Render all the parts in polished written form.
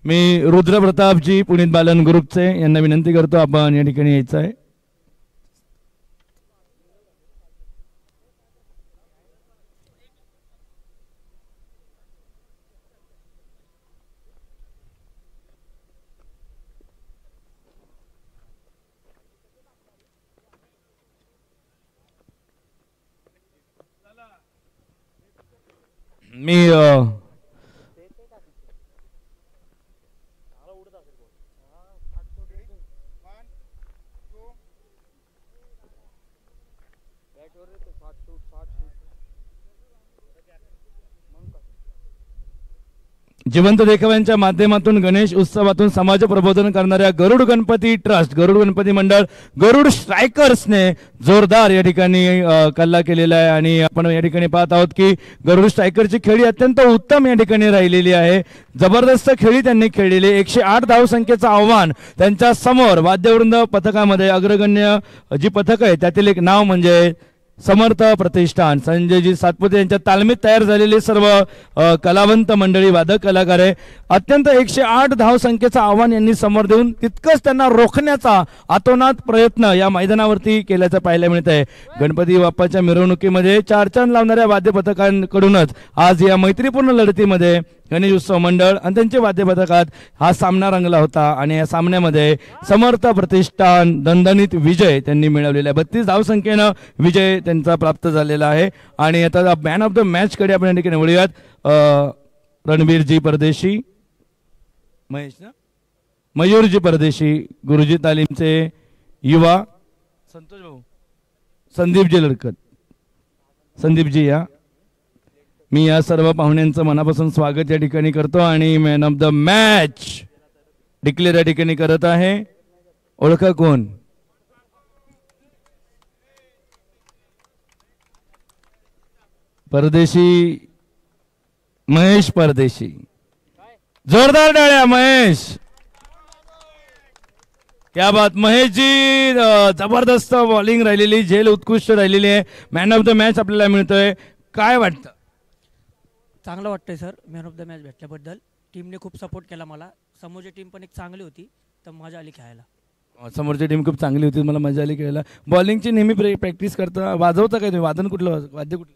मी रुद्र प्रतापजी पुनीत बालन ग्रुपचे यांना विनंती करतो आपण या ठिकाणी यायचं आहे. मी जिवंत देखाव्यांच्या माध्यमातून गणेश उत्सवातून समाज प्रबोधन करणाऱ्या गरुड गणपती ट्रस्ट, गरुड गणपती मंडळ, गरुड स्ट्रायकर्सने जोरदार या ठिकाणी कल्ला केलेला आहे. आणि आपण या ठिकाणी पाहत आहोत की गरुड स्ट्रायकरची खेळी अत्यंत उत्तम या ठिकाणी राहिलेली आहे. जबरदस्त खेळी त्यांनी खेळलेली. 108 धावसंख्येचं आव्हान त्यांच्या समोर. वाद्यवृंद पथकामध्ये अग्रगण्य जी पथक आहे त्यातील एक नाव म्हणजे समर्थ प्रतिष्ठान. संजयजी सातपुते यांच्या तालमीत तयार झालेले सर्व कलावंत मंडळी, वादक कलाकार आहे. अत्यंत 108 धावसंख्येचं आव्हान यांनी समोर देऊन तितकंच त्यांना रोखण्याचा अतोनात प्रयत्न या मैदानावरती केल्याचं पाहायला मिळत आहे. गणपती बाप्पाच्या मिरवणुकीमध्ये चारचांद लावणाऱ्या वाद्य पथकांकडूनच आज या मैत्रीपूर्ण लढतीमध्ये गणेश उत्सव मंडळ आणि त्यांचे वाद्य पथकात हा सामना रंगला होता. आणि या सामन्यामध्ये समर्थ प्रतिष्ठान दणदणीत विजय त्यांनी मिळवलेला आहे. 32 धावसंख्येनं विजय त्यांचा प्राप्त झालेला आहे. आणि आता मॅन ऑफ द मॅच कडे आपण या ठिकाणी वळूयात. रणवीरजी परदेशी, मयूरजी परदेशी, गुरुजी तालीमचे युवा संतोष भाऊ, संदीपजी लडकत. संदीपजी या. मी या सर्व पाहुण्यांचं मनापासून स्वागत या ठिकाणी करतो. आणि man of the match declare या ठिकाणी करत आहे. ओळखा कोण? परदेशी महेश परदेशी. जोरदार टाळ्या महेश. क्या बात. महेशजी जबरदस्त बॉलिंग राहिलेली, झेल उत्कृष्ट राहिलेली आहे. मॅन ऑफ द मॅच आपल्याला मिळतोय. काय वाटतं? चांगलं वाटतंय sir man of the match भेटल्याबद्दल. टीमने खूप सपोर्ट केला मला. समोरची टीम पण एक चांगली होती तर मजा आली खेळायला. समोरची टीम खूप चांगली होती, मला मजा आली खेळायला. बॉलिंगची नेहमी प्रॅक्टिस करता. वाजवता काय तुम्ही? वादन कुठलं? वाद्य कुठलं?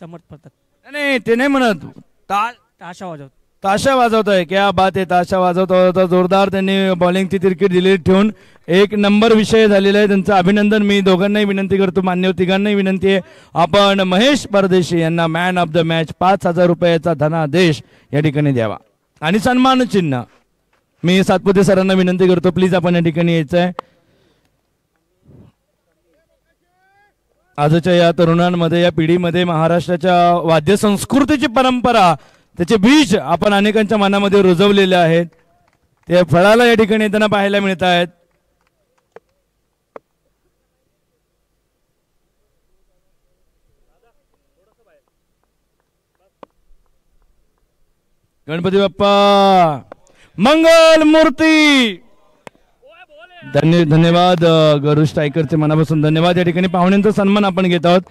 समर्थ पथक. नाही ते नाही म्हणत. ताशा वाजवत. ताशा वाजवतोय. क्या बात आहे. ताशा वाजवतो. जोरदार त्यांनी बॉलिंगची तिरकीट दिली ठेवून एक नंबर विषय झालेला आहे. त्यांचं अभिनंदन मी दोघांनाही विनंती करतो. मान्यवर तिघांनाही विनंती आहे आपण महेश परदेशी यांना मॅन ऑफ द मॅच 5000 रुपयाचा धनादेश या ठिकाणी द्यावा आणि सन्मान चिन्ह. मी सातपुते सरांना विनंती करतो प्लीज आपण या ठिकाणी यायचं आहे. आजच्या या तरुणांमध्ये, या पिढीमध्ये महाराष्ट्राच्या वाद्य संस्कृतीची परंपरा, त्याचे बीज आपण अनेकांच्या मनामध्ये रुजवलेले आहेत. ते फळाला या ठिकाणी येताना पाहायला मिळत आहेत. गणपती बाप्पा मंगल मूर्ती. धन्यवाद गरुड स्ट्रायकरचे मनापासून धन्यवाद. या ठिकाणी पाहुण्यांचा सन्मान आपण घेत आहोत.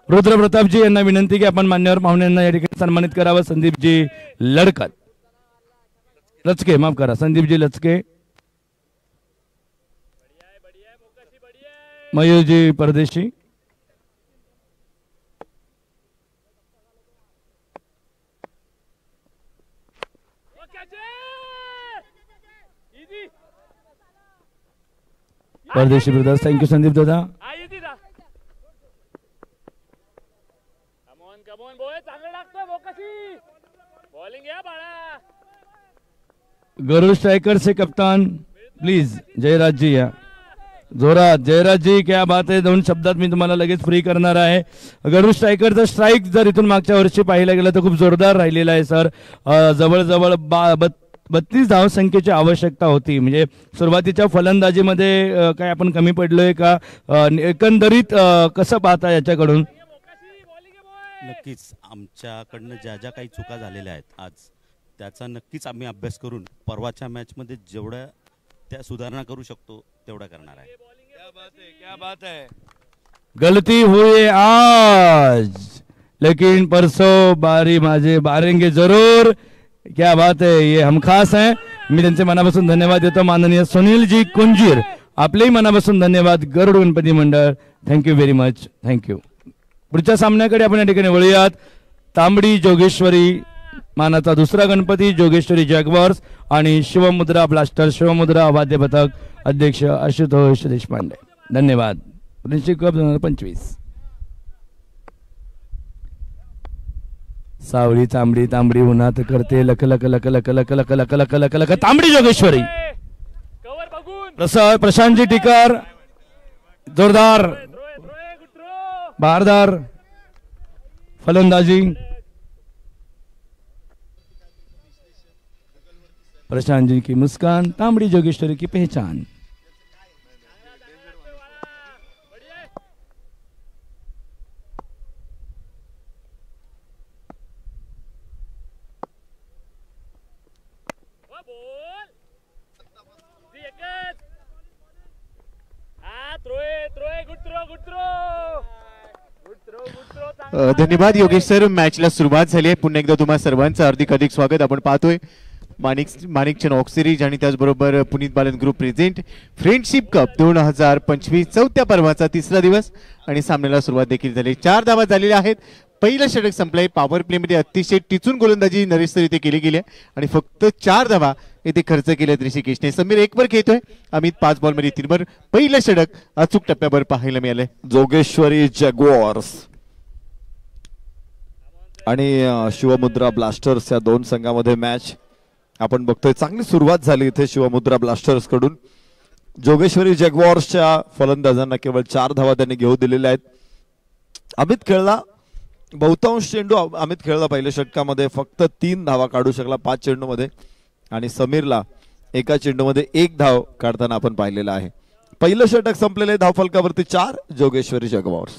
रुद्र प्रतापजी यांना विनंती की आपण मान्यवर पाहुण्यांना या ठिकाणी सन्मानित करावं. संदीपजी लडकत, लचके, माफ करा, संदीपजी लचके, मयूरजी परदेशी, परदेशी ब्रदर्स. थँक्यू संदीप दादा. गरुड स्ट्रायकर्सचे कप्तान प्लीज जयराज जी या. जोरात जयराज जी. क्या बात आहे. 2 शब्दात मी तुम्हाला लगेच फ्री करणार आहे. गरुड स्ट्रायकरचा स्ट्राईक जर इथून मागच्या वर्षी पाहिला गेला तर खूप जोरदार राहिलेला आहे सर. जवळजवळ 32 धावसंख्येची आवश्यकता होती. म्हणजे सुरुवातीच्या फलंदाजीमध्ये काय आपण कमी पडलोय का? एकंदरीत कसं पाहता याच्याकडून? नक्कीच आमच्याकडनं ज्या ज्या काही चुका झालेल्या आहेत आज त्याचा नक्कीच आम्ही अभ्यास करून परवाच्या मॅचमध्ये जेवढ्या त्या सुधारणा करू शकतो तेवढा करणार आहे. क्या बात है. गलती हुई आज लेकिन परसों बारी माजे बारेंगे जरूर. क्या बात है, ये हम खास हैं. मी त्यांचे मनापासून धन्यवाद देतो. माननीय सुनीलजी कुंजीर, आपलेही मनापासून धन्यवाद. गरुड गणपती मंडळ, थँक्यू व्हेरी मच, थँक्यू. पुढच्या सामन्याकडे आपण या ठिकाणी वळूयात. तांबडी जोगेश्वरी मानाचा दुसरा गणपती, जोगेश्वरी जॅग्वार्स आणि शिवमुद्रा ब्लास्टर, शिवमुद्रा वाद्य पथक, अध्यक्ष आशुतोष देशपांडे. धन्यवाद. Friendship cup 2025. सावळी तांबडी, तांबडी उन्हात करते लक लक लक लक लक लक लक लक लक लक. तांबडी जोगेश्वरी. प्रशांतजी टिकार, जोरदार बहारदार फलंदाजी. प्रशांत जी की मुस्कान, तांबड़ी जोगेश्वरी की पहचान. धन्यवाद योगेश सर. मॅचला सुरुवात झाली आहे. पुन्हा एकदा तुम्हा सर्वांचं हार्दिक स्वागत. आपण पाहतोय माणिकचंद ऑक्सिरीज आणि त्याचबरोबर Puneet Balan group present friendship cup 2025 चौथ्या पर्वाचा तिसरा दिवस आणि सामन्याला सुरुवात देखील झाली. 4 धावा झालेल्या आहेत. पहिलं षटक संपलंय. पॉवर प्ले मध्ये अतिशय टिचून गोलंदाजी नरेश सर इथे केली गेली आणि फक्त 4 धावा इथे खर्च केल्यात ऋषिकेशने. समीर 1 वर खेळतोय, अमित 5 बॉल मध्ये 3 वर. पहिलं षटक अचूक टप्प्यावर पाहायला मिळालंय. जोगेश्वरी जॅग्वार्स आणि शिवमुद्रा ब्लास्टर्स या दोन संघामध्ये मॅच आपण बघतोय. चांगली सुरुवात झाली इथे शिवमुद्रा ब्लास्टर्स कडून. जोगेश्वरी जॅग्वार्सच्या फलंदाजांना केवळ 4 धावा त्यांनी घेऊ दिलेल्या आहेत. अमित खेळला बहुतांश चेंडू, अमित खेळला पहिल्या षटकामध्ये फक्त 3 धावा काढू शकला 5 चेंडूमध्ये आणि समीरला एका चेंडूमध्ये 1 धाव काढताना आपण पाहिलेला आहे. पहिलं षटक संपलेले, धावफलकावरती 4 जोगेश्वरी जॅग्वार्स.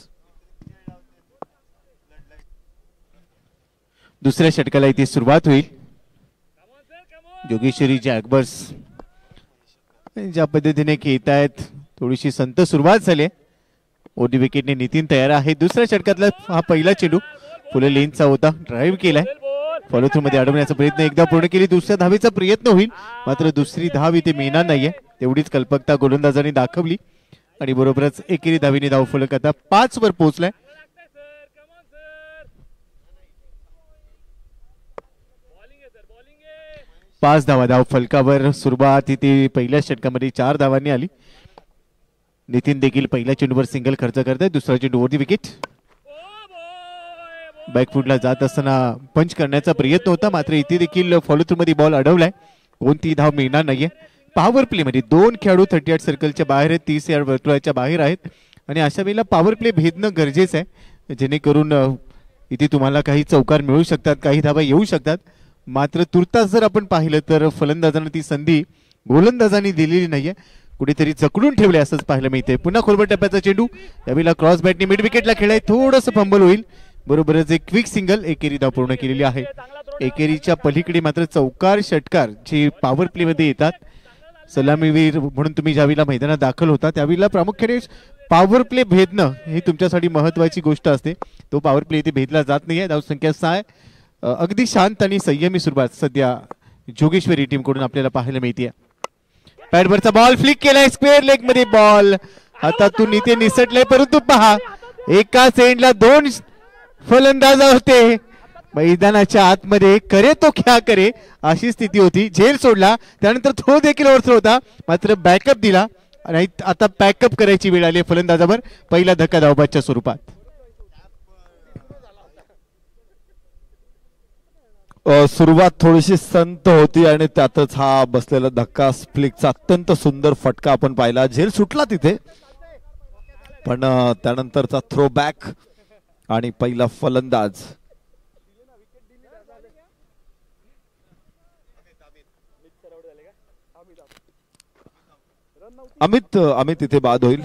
दुसऱ्या षटकाला इथे सुरुवात होईल. जोगेश्वरी जॅग्वार्स ज्या पद्धतीने खेळत आहेत, थोडीशी संत सुरुवात झाली. ओडी विकेटने नितीन तयार आहे. दुसऱ्या षटकातला हा पहिला चेंडू फुले लेनचा होता, ड्राईव्ह केलाय. फॉलो थ्रू मध्ये अडवण्याचा प्रयत्न एकदा पूर्ण केली. दुसऱ्या धावेचा प्रयत्न होईल, मात्र दुसरी धाव इथे मिळणार नाहीये. तेवढीच कल्पकता गोलंदाजांनी दाखवली आणि बरोबरच एकेरी धावेने धावफलक आता 5 वर पोहोचलाय. पाच धावा धाव फलकावर. सुरुवात इथे पहिल्या षटकामध्ये 4 धावांनी आली. नितीन देखील पहिल्या चेंडूवर सिंगल खर्च करताय. दुसरा चेंडू वरती विकेट. बॅकफुटला जात असताना पंच करण्याचा प्रयत्न होता, मात्र इथे देखील फॉलो थ्रू मध्ये बॉल अडवलाय. कोणती धाव मिळणार नाहीये. पॉवर प्ले मध्ये 2 खेळाडू 38 सर्कलच्या बाहेर आहेत, 30 यार्ड वर्तुळाच्या बाहेर आहेत आणि अशा वेळेला पॉवर प्ले भेदणं गरजेचं आहे, जेणेकरून इथे तुम्हाला काही चौकार मिळू शकतात, काही धावा येऊ शकतात. मात्र तुर्तास जर आपण पाहिलं तर फलंदाजांना ती संधी गोलंदाजांनी दिलेली नाहीये, कुठेतरी जकडून ठेवले असंच पाहायला मिळते. पुन्हा खोलवर टप्प्याचा चेंडू, यावेळेला क्रॉस बॅटने मिड विकेटला खेळाय. थोडंसं फंबल होईल, बरोबरच एक क्विक सिंगल. एकेरी धाव पूर्ण केलेली आहे. एकेरीच्या पलीकडे मात्र चौकार षटकार जे पॉवर प्ले मध्ये येतात, सलामीवीर म्हणून तुम्ही ज्यावेळेला मैदानात दाखल होता त्यावेळेला प्रामुख्याने पॉवर प्ले भेदणं ही तुमच्यासाठी महत्वाची गोष्ट असते. तो पॉवर प्ले इथे भेदला जात नाहीये. धावसंख्या 6. अगदी शांत आणि संयमी सुरुवात सध्या जोगेश्वरी टीम कडून आपल्याला पाहायला मिळते. पॅडवरचा बॉल फ्लिक केलाय, स्क्वेअर लेग मध्ये बॉल हातातून इथे निसटलाय. परंतु पहा, एकाच एंडला 2 फलंदाज होते. मैदानाच्या आतमध्ये करे तो क्या करे अशी स्थिती होती. झेल सोडला, त्यानंतर तो देखील ओव्हरथ्रो होता, मात्र बॅकअप दिला आणि आता पॅकअप करायची वेळ आली फलंदाजावर. पहिला धक्का धावबादच्या स्वरूपात. सुरुवात थोडीशी संत होती आणि त्यातच हा बसलेला धक्का, स्प्लिकचा अत्यंत सुंदर फटका आपण पाहिला. झेल सुटला तिथे, पण त्यानंतरचा थ्रो बॅक आणि पहिला फलंदाज. अमित इथे बाद होईल.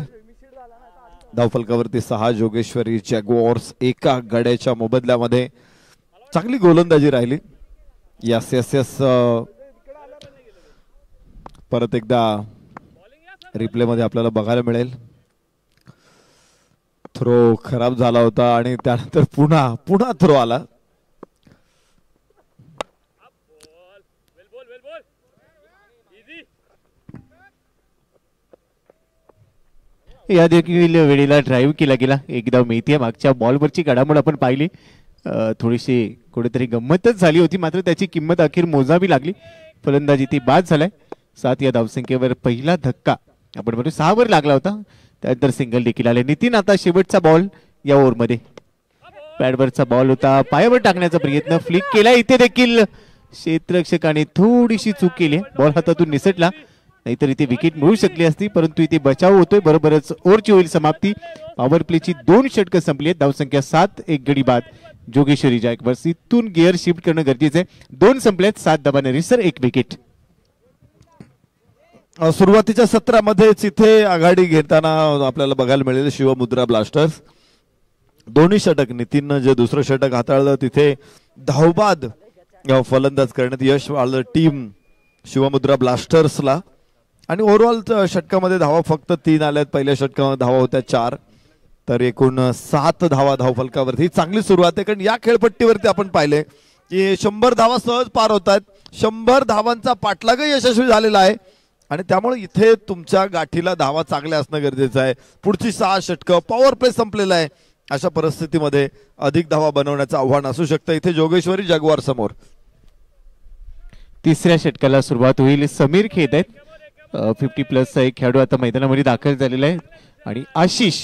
धावफलकावरती 6 जोगेश्वरी जॅग्वार्स एका गड्याच्या मोबदल्यामध्ये. चांगली गोलंदाजी राहिली. यस यस यस परत एकदा रिप्ले मध्ये आपल्याला बघायला मिळेल. थ्रो खराब झाला होता आणि त्यानंतर पुन्हा थ्रो आला. या देखील वेळेला ड्राईव्ह केला गेला. एक धाव मिळते. मागच्या बॉलवरची घडामोड आपण पाहिली, थोडीशी कुठेतरी गंमतच झाली होती, मात्र त्याची किंमत अखेर मोजावी लागली. फलंदाजी ती बाद झालाय. 7 या धावसंख्येवर पहिला धक्का आपण म्हणतो 6 वर लागला होता, त्यानंतर सिंगल देखील आले. नितीन आता शेवटचा बॉल या ओव्हरमध्ये. पॅडवरचा बॉल होता, पायावर टाकण्याचा प्रयत्न, फ्लिक केला. इथे देखील क्षेत्ररक्षकाने थोडीशी चूक केली, बॉल हातातून निसटला, नाहीतर इथे विकेट मिळू शकली असती, परंतु इथे बचाव होतोय. बरोबरच ओव्हरची होईल समाप्ती. पॉवर प्लेची 2 षटकं संपली आहेत. धावसंख्या 7, 1 गडी बाद. जोगेश्वरी जायकवाड इथून गिअर शिफ्ट करणं गरजेचं आहे. 2 संपलेत, 7 धावांनी रिसर, 1 विकेट. सुरुवातीच्या सत्रामध्येच इथे आघाडी घेताना आपल्याला बघायला मिळेल शिवमुद्रा ब्लास्टर्स. दोन्ही षटक, नितीननं जे दुसरं षटक हाताळलं तिथे धावबाद फलंदाज करण्यात यश आलं टीम शिवमुद्रा ब्लास्टर्सला. आणि ओव्हरऑल षटकामध्ये धावा फक्त 3 आल्यात. पहिल्या षटकामध्ये धावा होत्या 4, तर एकूण 7 धावा धावफलकावरती. चांगली सुरुवात आहे, कारण या खेळपट्टीवरती आपण पाहिले की 100 धावा सहज पार होतात. 100 धावांचा पाठलागही यशस्वी झालेला आहे, आणि त्यामुळे इथे तुमच्या गाठीला धावा चांगल्या असणं गरजेचं आहे. पुढची 6 षटकं, पॉवर प्ले संपलेला आहे. अशा परिस्थितीमध्ये अधिक धावा बनवण्याचं आव्हान असू शकतं इथे जोगेश्वरी जगवार समोर. तिसऱ्या षटकाला सुरुवात होईल. समीर खेद आहेत, 50+ एक खेळाडू आता मैदानामध्ये दाखल झालेला आहे, आणि आशिष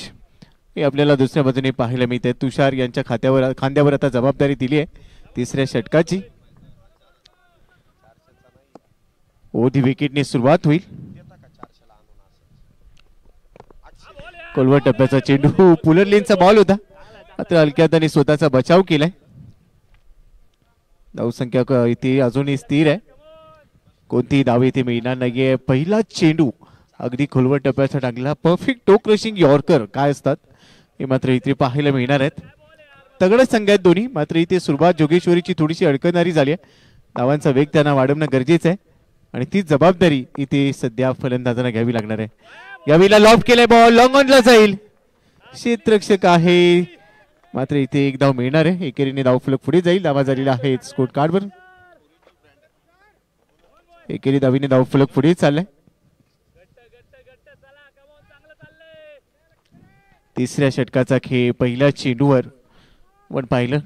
हे आपल्याला दुसऱ्या बाजूने पाहायला मिळते. तुषार यांच्या खांद्यावर आता जबाबदारी दिली आहे तिसऱ्या षटकाची. ओधी विकेटने सुरुवात होईल. कोलवर टप्प्याचा चेंडू, पुलरलीनचा बॉल होता, मात्र हलक्या हाताने स्वतःचा बचाव केलाय. धावसंख्या इथे अजूनही स्थिर आहे, कोणतीही धाव इथे मिळणार नाहीये. पहिला चेंडू अगदी खोलवर टप्प्याचा टाकला. परफेक्ट टो क्रशिंग यॉर्कर काय असतात हे मात्र इथे पाहायला मिळणार आहेत. तगड संघ आहेत दोन्ही, मात्र इथे सुरुवात जोगेश्वरीची थोडीशी अडकणारी झाली आहे. धावांचा वेग त्यांना वाढवणं गरजेचं आहे, आणि ती जबाबदारी इथे सध्या फलंदाजांना घ्यावी लागणार आहे. यावेळेला लॉब केलाय, बॉल लॉंग ऑनला जाईल. क्षेत्ररक्षक आहे, मात्र इथे एक धाव मिळणार आहे. एकेरीने धावफलक पुढे जाईल. धावा झालेला आहे स्कोर कार्डवर. एकेरी धावीने धावफलक पुढे चाललाय. तिसऱ्या षटकाचा खेळ पहिल्या चेंडूवर पण पाहिलं.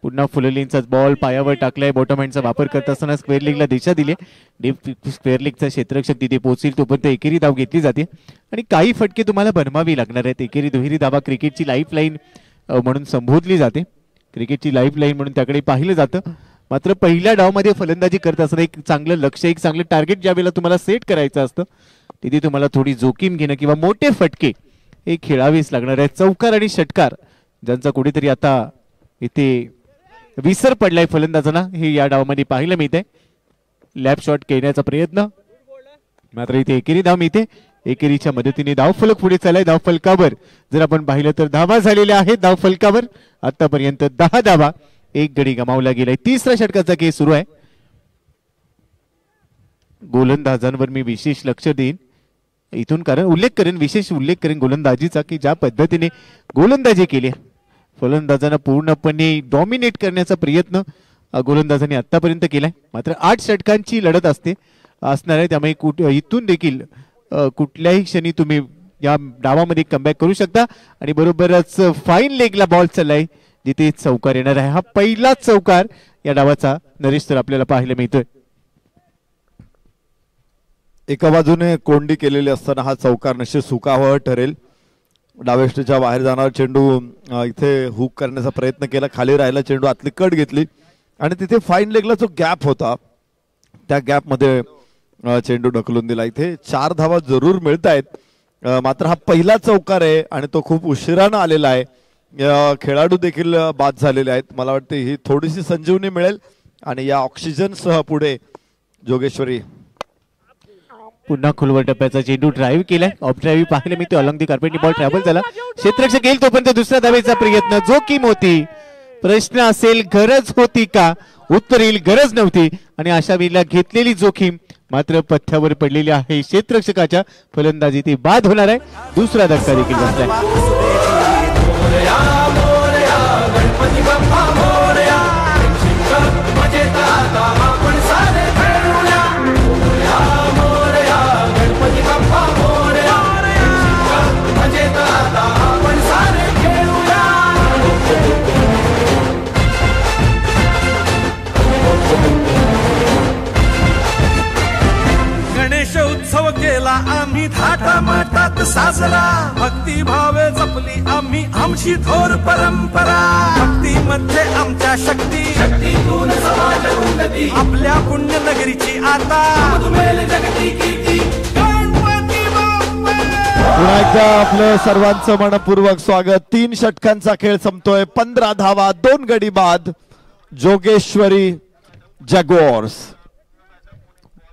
पुन्हा फुललींचाच बॉल पायावर टाकलाय. बॉटम हँडचा वापर करत असताना स्क्वेअर लेगला दिशा दिली. डीप स्क्वेअर लेगचा क्षेत्ररक्षक तिथे पोहोचेल तोपर्यंत एकेरी धाव घेतली जाते, आणि काही फटके तुम्हाला बनवावी लागणार आहेत. एकेरी दुहेरी धावा क्रिकेटची लाईफ लाईन म्हणून संबोधली जाते. क्रिकेटची लाईफ लाईन म्हणून त्याकडे पाहिलं जातं. मात्र पहिल्या डावमध्ये फलंदाजी करत असताना एक चांगलं लक्ष, एक चांगलं टार्गेट ज्या वेळेला तुम्हाला सेट करायचं असतं तिथे तुम्हाला थोडी जोखीम घेणं किंवा मोठे फटके हे खेळावेच लागणार आहेत. चौकार आणि षटकार ज्यांचा कुठेतरी आता इथे विसर पडलाय फलंदाजांना, हे या डावामध्ये पाहायला मिळते. लॅप शॉट खेळण्याचा प्रयत्न, मात्र इथे एकेरी धाव मिळते. एकेरीच्या मदतीने धावफलक पुढे चाललाय. धावफलकावर जर आपण पाहिलं तर धावा झालेल्या आहेत. धावफलकावर आतापर्यंत 10 धावा, 1 गडी गमावला गेलाय. तिसऱ्या षटकाचा खेळ सुरू आहे. गोलंदाजांवर मी विशेष लक्ष देईन इथून, कारण विशेष उल्लेख करेन गोलंदाजीचा, की ज्या पद्धतीने गोलंदाजी केली फलंदाजांना पूर्णपणे डॉमिनेट करण्याचा प्रयत्न गोलंदाजांनी आतापर्यंत केलाय. मात्र 8 षटकांची लढत असणार आहे, त्यामुळे इथून देखील कुठल्याही क्षणी तुम्ही या डावामध्ये कमबॅक करू शकता. आणि बरोबरच फाईन लेगला बॉल चाललाय जिथे चौकार येणार आहे. हा पहिला चौकार या डावाचा नरेश तर आपल्याला पाहायला मिळतोय. एका बाजूने कोंडी केलेली असताना हा चौकार निश्चित सुकावह ठरेल. डावेष्टीच्या बाहेर जाणारा चेंडू इथे हुक करण्याचा प्रयत्न केला, खाली राहिला चेंडू, आतली कट घेतली, आणि तिथे फाईन लेगला जो गॅप होता त्या गॅपमध्ये चेंडू ढकलून दिला. इथे 4 धावा जरूर मिळत आहेत, मात्र हा पहिला चौकार आहे आणि तो खूप उशिरानं आलेला आहे. खेळाडू देखील बाद झालेले आहेत. मला वाटतं ही थोडीशी संजीवनी मिळेल आणि या ऑक्सिजनसह पुढे जोगेश्वरी. पुन्हा खोलवर टप्प्याचा चेंडू ड्राईव्ह केलाय. ऑफ ड्राईव्ह पाहिलं मी, ते अलॉंग दी कार्पेटनी बॉल ट्रॅव्हल झाला. क्षेत्ररक्षक येईल तोपर्यंत दुसऱ्या धावेचा प्रयत्न. जोखीम होती. प्रश्न असेल गरज होती का, उत्तर येईल गरज नव्हती, आणि अशा वेळेला घेतलेली जोखीम मात्र पथ्यावर पडलेली आहे. क्षेत्ररक्षकाच्या फलंदाजी ती बाद होणार आहे. दुसरा धक्का देखील बसलाय. थाटामाटात साजरा भक्ती भावे जपली आम्ही आमची थोर परंपरा भक्तीमध्ये आमच्या शक्ती शक्तीतून समाज उन्नती आपल्या पुण्यनगरीची आता जगती कीर्ती गणपती बाप्पा पुन्हा एकदा आपलं सर्वांचं मनपूर्वक स्वागत. 3 षटकांचा खेळ संपतोय. 15 धावा 2 गडी बाद जोगेश्वरी जॅग्वार्स.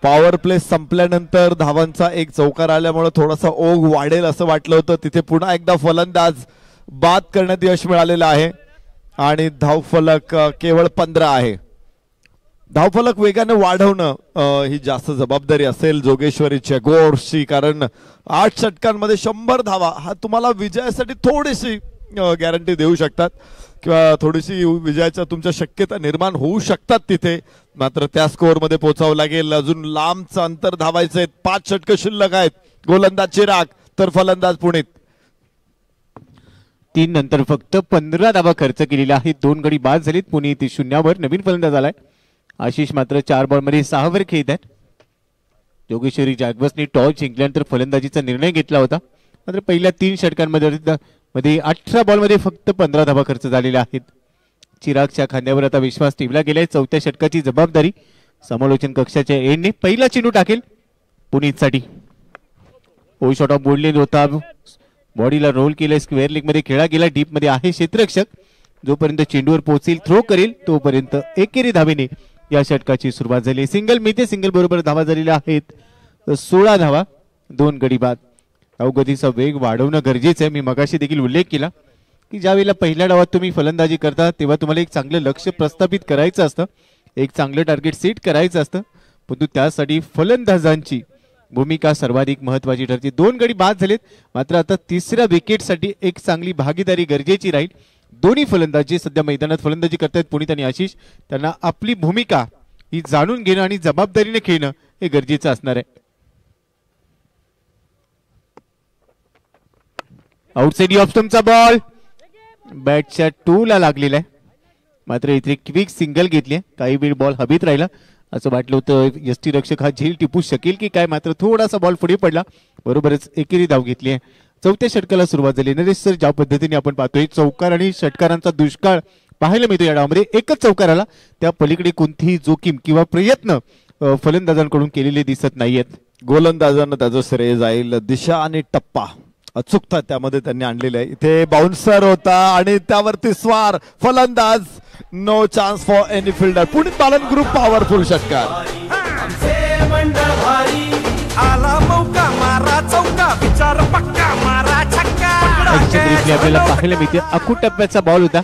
पॉवर प्ले संपल्यानंतर धावांचा एक चौकार आल्यामुळे थोडासा ओघ वाढेल असं वाटलं होतं. तिथे पुन्हा एकदा फलंदाज बाद करण्यात यश मिळालेलं आहे आणि धावफलक केवळ 15 आहे. धावफलक वेगाने वाढवणं ही जास्त जबाबदारी असेल जोगेश्वरी जॅग्वार्सची, कारण 8 षटकांमध्ये 100 धावा हा तुम्हाला विजयासाठी थोडीशी गॅरंटी देऊ शकतात किंवा थोडीशी विजयाच्या तुमच्या शक्यता निर्माण होऊ शकतात तिथे. मात्र त्या स्कोअरमध्ये पोहोचावं लागेल. अजून लांबचं अंतर धावायचं आहे. 5 षटकं शिल्लक आहेत. गोलंदाज चिराग तर फलंदाज पुणित. 3 नंतर फक्त 15 धावा खर्च केलेला आहे. 2 गडी बाद झालीत. पुणित 0वर. नवीन फलंदाज आलाय आशिष मात्र 4 बॉलमध्ये 6वर खेळत आहेत. जोगेश्वरी जॅग्वार्सने टॉस जिंकल्यानंतर फलंदाजीचा निर्णय घेतला होता. मात्र पहिल्या 3 षटकांमध्ये 18 बॉलमध्ये फक्त 15 धावा खर्च झालेल्या आहेत. चिरागच्या खांद्यावर आता विश्वास ठेवला गेलाय. 4थ्या षटकाची जबाबदारी समालोचन कक्षाच्या एंडने पहिला चेंडू टाकेल पुणितसाठी. ओ शॉट ऑफ बोललेला होता. बॉडीला रोल केलं. स्क्वेअर लेग मध्ये खेळा गेला. डीप मध्ये आहे क्षेत्ररक्षक. जोपर्यंत चेंडूवर पोहोचेल थ्रो करेल तोपर्यंत एकेरी धावेने या षटकाची सुरुवात झाली. सिंगल मिळते. सिंगल बरोबर धावा झालेल्या आहेत 16 धावा 2 गडी बाद. अवगतीचा वेग वाढवणं गरजेचं आहे. मी मगाशी देखील उल्लेख केला की ज्यावेळेला पहिल्या डावात तुम्ही फलंदाजी करता तेव्हा तुम्हाला एक चांगलं लक्ष प्रस्थापित करायचं असतं, एक चांगलं टार्गेट सेट करायचं असतं, परंतु त्यासाठी फलंदाजांची भूमिका सर्वाधिक महत्वाची ठरते. 2 गडी बाद झालेत. मात्र आता 3ऱ्या विकेटसाठी एक चांगली भागीदारी गरजेची राहील. दोन्ही फलंदाज जे सध्या मैदानात फलंदाजी करतायत पुणित आणि आशिष, त्यांना आपली भूमिका ही जाणून घेणं आणि जबाबदारीने खेळणं हे गरजेचं असणार आहे. आउटसाइड ऑफ स्टंपचा बॉल बॅटच्या 2 ला लागलेला आहे. मात्र इथे क्विक सिंगल घेतली. काही वेळ बॉल हवेत राहिला. असं वाटलं होतं यष्टीरक्षक हा झेल टिपू शकेल की काय, मात्र थोडासा बॉल पुढे पडला. बरोबरच एकेरी धाव घेतली आहे. 4थ्या षटकाला सुरुवात झाली. नरेश सर, ज्या पद्धतीने आपण पाहतोय चौकार आणि षटकारांचा दुष्काळ पाहायला मिळतो या डावामध्ये. एकच चौकार आला. त्या पलीकडे कोणतीही जोखीम किंवा प्रयत्न फलंदाजांकडून केलेले दिसत नाहीयेत. गोलंदाजांना त्याचं श्रेय जाईल. दिशा आणि टप्पा अचूकता त्यामध्ये त्यांनी आणलेली आहे. इथे बाउन्सर होता आणि त्यावरती स्वार फलंदाज. No chance for any fielder. Pune पालन ग्रुप पॉवरफुल षटकार. आला मौका मारा चौका विचार पक्का मारा छक्का. आपल्याला पाहायला मिळते अखूट टप्प्याचा बॉल होता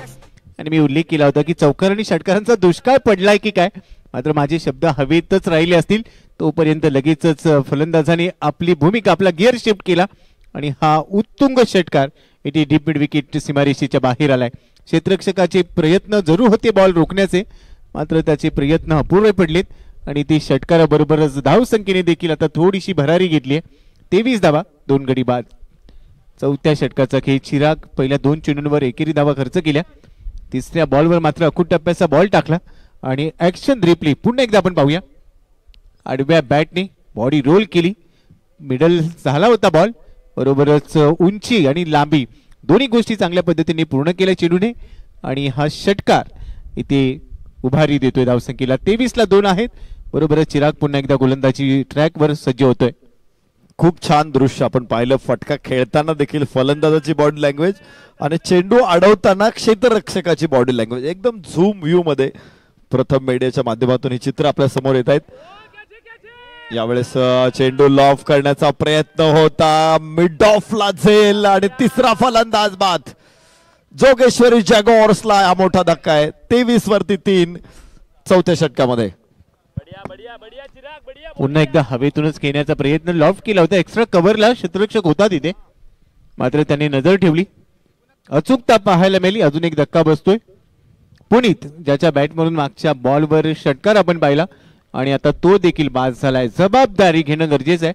आणि मी उल्लेख केला होता की चौकार आणि षटकारांचा दुष्काळ पडलाय की काय. मात्र माझे शब्द हवेतच राहिले असतील. तोपर्यंत लगेचच फलंदाजाने आपली भूमिका आपला गिअर शिफ्ट केला आणि हा उत्तुंग षटकार इथे डीप मिड विकेट सीमारेषेच्या बाहेर आलाय. क्षेत्ररक्षकाचे प्रयत्न जरूर होते बॉल रोखण्याचे, मात्र त्याचे प्रयत्न अपूर्ण पडलेत आणि ती षटकाराबरोबरच धावसंख्येने देखील आता थोडीशी भरारी घेतली आहे. 23 धावा 2 गडी बाद. 4थ्या षटकाचा खेळ. चिराग पहिल्या 2 चेंडूंवर एकेरी धावा खर्च केल्या. 3ऱ्या बॉलवर मात्र अखूट टप्प्याचा बॉल टाकला आणि ऍक्शन रिप्ले पुन्हा एकदा आपण पाहूया. आडव्या बॅटने बॉडी रोल केली. मिडल झाला होता बॉल. बरोबरच उंची आणि लांबी दोन्ही गोष्टी चांगल्या पद्धतीने पूर्ण केल्या चेंडूने आणि हा षटकार इथे उभारी देतोय. धावसंख्येला 23 ला 2 आहेत. बरोबरच चिराग पुन्हा एकदा गोलंदाजी ट्रॅकवर सज्ज होतोय. खूप छान दृश्य आपण पाहिलं. फटका खेळताना देखील फलंदाजाची बॉडी लँग्वेज आणि चेंडू अडवताना क्षेत्ररक्षकाची बॉडी लँग्वेज एकदम झूम व्ह्यू मध्ये प्रथम मीडियाच्या माध्यमातून ही चित्र आपल्या समोर येत आहेत. यावेळेस चेंडू लॉफ करण्याचा प्रयत्न होता. मिड ऑफला झेल आणि 3रा फलंदाज बाद. जोगेश्वरी जॅग्वार्सला हा मोठा धक्का आहे. 23 वरती 3 4थ्या षटकामध्ये. पुन्हा एकदा हवेतूनच खेळण्याचा प्रयत्न. लॉफ केला होता. एक्स्ट्रा कव्हरला क्षेत्ररक्षक होता तिथे, मात्र त्याने नजर ठेवली. अचूकता पाहायला मिळाली. अजून एक धक्का बसतोय. पुणित ज्याच्या बॅटमधून मागच्या बॉलवर षटकार आपण पाहिला आणि आता तो देखील बाद झालाय. जबाबदारी घेणं गरजेचं आहे.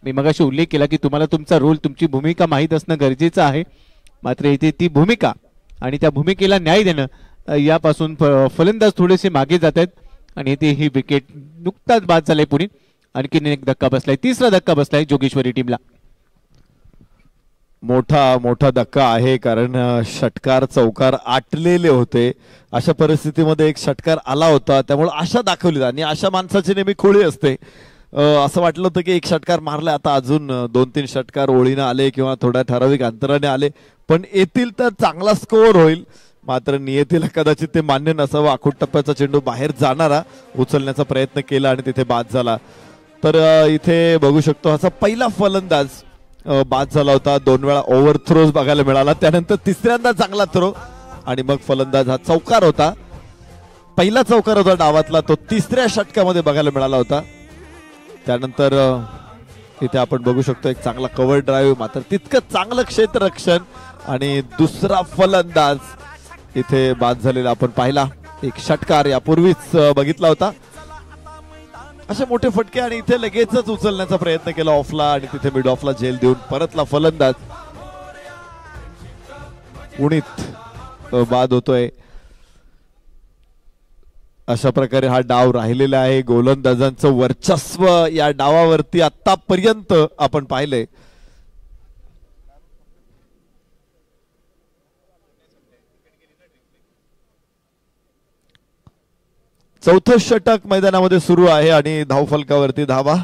मी मगाशी उल्लेख केला की तुम्हाला तुमचा रोल तुमची भूमिका माहीत असणं गरजेचं आहे. मात्र इथे ती भूमिका आणि त्या भूमिकेला न्याय देणं यापासून फलंदाज थोडेसे मागे जात आहेत आणि इथे ही विकेट नुकताच बाद झाले. पुणे आणखीन एक धक्का बसलाय, तिसरा धक्का बसलाय जोगेश्वरी टीमला. मोठा धक्का आहे, कारण षटकार चौकार आटलेले होते. अशा परिस्थितीमध्ये एक षटकार आला होता, त्यामुळे आशा दाखवली आणि अशा माणसाची नेहमी खोळी असते. असं वाटलं होतं की एक षटकार मारला, आता अजून 2-3 षटकार ओळीनं आले किंवा थोड्या ठराविक अंतराने आले, पण येतील तर चांगला स्कोअर होईल. मात्र नियतीला कदाचित ते मान्य नसावं. आखूड टप्प्याचा चेंडू बाहेर जाणारा उचलण्याचा प्रयत्न केला आणि तिथे बाद झाला. तर इथे बघू शकतो असा पहिला फलंदाज बाद झाला होता. 2 वेळा ओव्हर थ्रोज बघायला मिळाला, त्यानंतर तिसऱ्यांदा चांगला थ्रो आणि मग फलंदाज हा चौकार होता. पहिला चौकार होता डावातला, तो तिसऱ्या षटकामध्ये बघायला मिळाला होता. त्यानंतर इथे आपण बघू शकतो एक चांगला कव्हर ड्राईव्ह, मात्र तितकं चांगलं क्षेत्ररक्षण आणि दुसरा फलंदाज इथे बाद झालेला आपण पाहिला. एक षटकार यापूर्वीच बघितला होता. असे मोठे फटके आणि इथे लगेचच उचलण्याचा प्रयत्न केला ऑफला आणि तिथे मिड ऑफला झेल देऊन परतला फलंदाज. पुणित बाद होतोय. अशा प्रकारे हा डाव राहिलेला आहे. गोलंदाजांचं वर्चस्व या डावावरती आतापर्यंत आपण पाहिलंय. चौथं षटक मैदानामध्ये सुरू आहे आणि धावफलकावरती धावा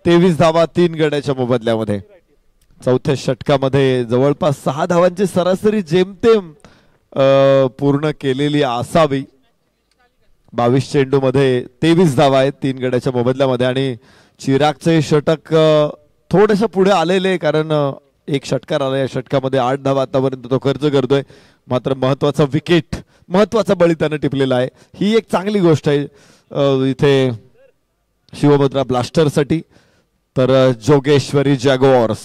23 धावा 3 गड्याच्या मोबदल्यामध्ये. चौथ्या षटकामध्ये जवळपास 6 धावांची सरासरी जेमतेम पूर्ण केलेली असावी. 22 चेंडू मध्ये 23 धावा आहेत 3 गड्याच्या मोबदल्यामध्ये. आणि चिरागचे षटक थोडेसे पुढे आलेले, कारण एक षटकार आला, या षटकामध्ये 8 धावा आतापर्यंत तो खर्च करतोय. मात्र महत्वाचा विकेट, महत्वाचा बळी त्यानं टिपलेला आहे. ही एक चांगली गोष्ट आहे इथे शिवमुद्रा ब्लास्टरसाठी. तर जोगेश्वरी जॅग्वार्स,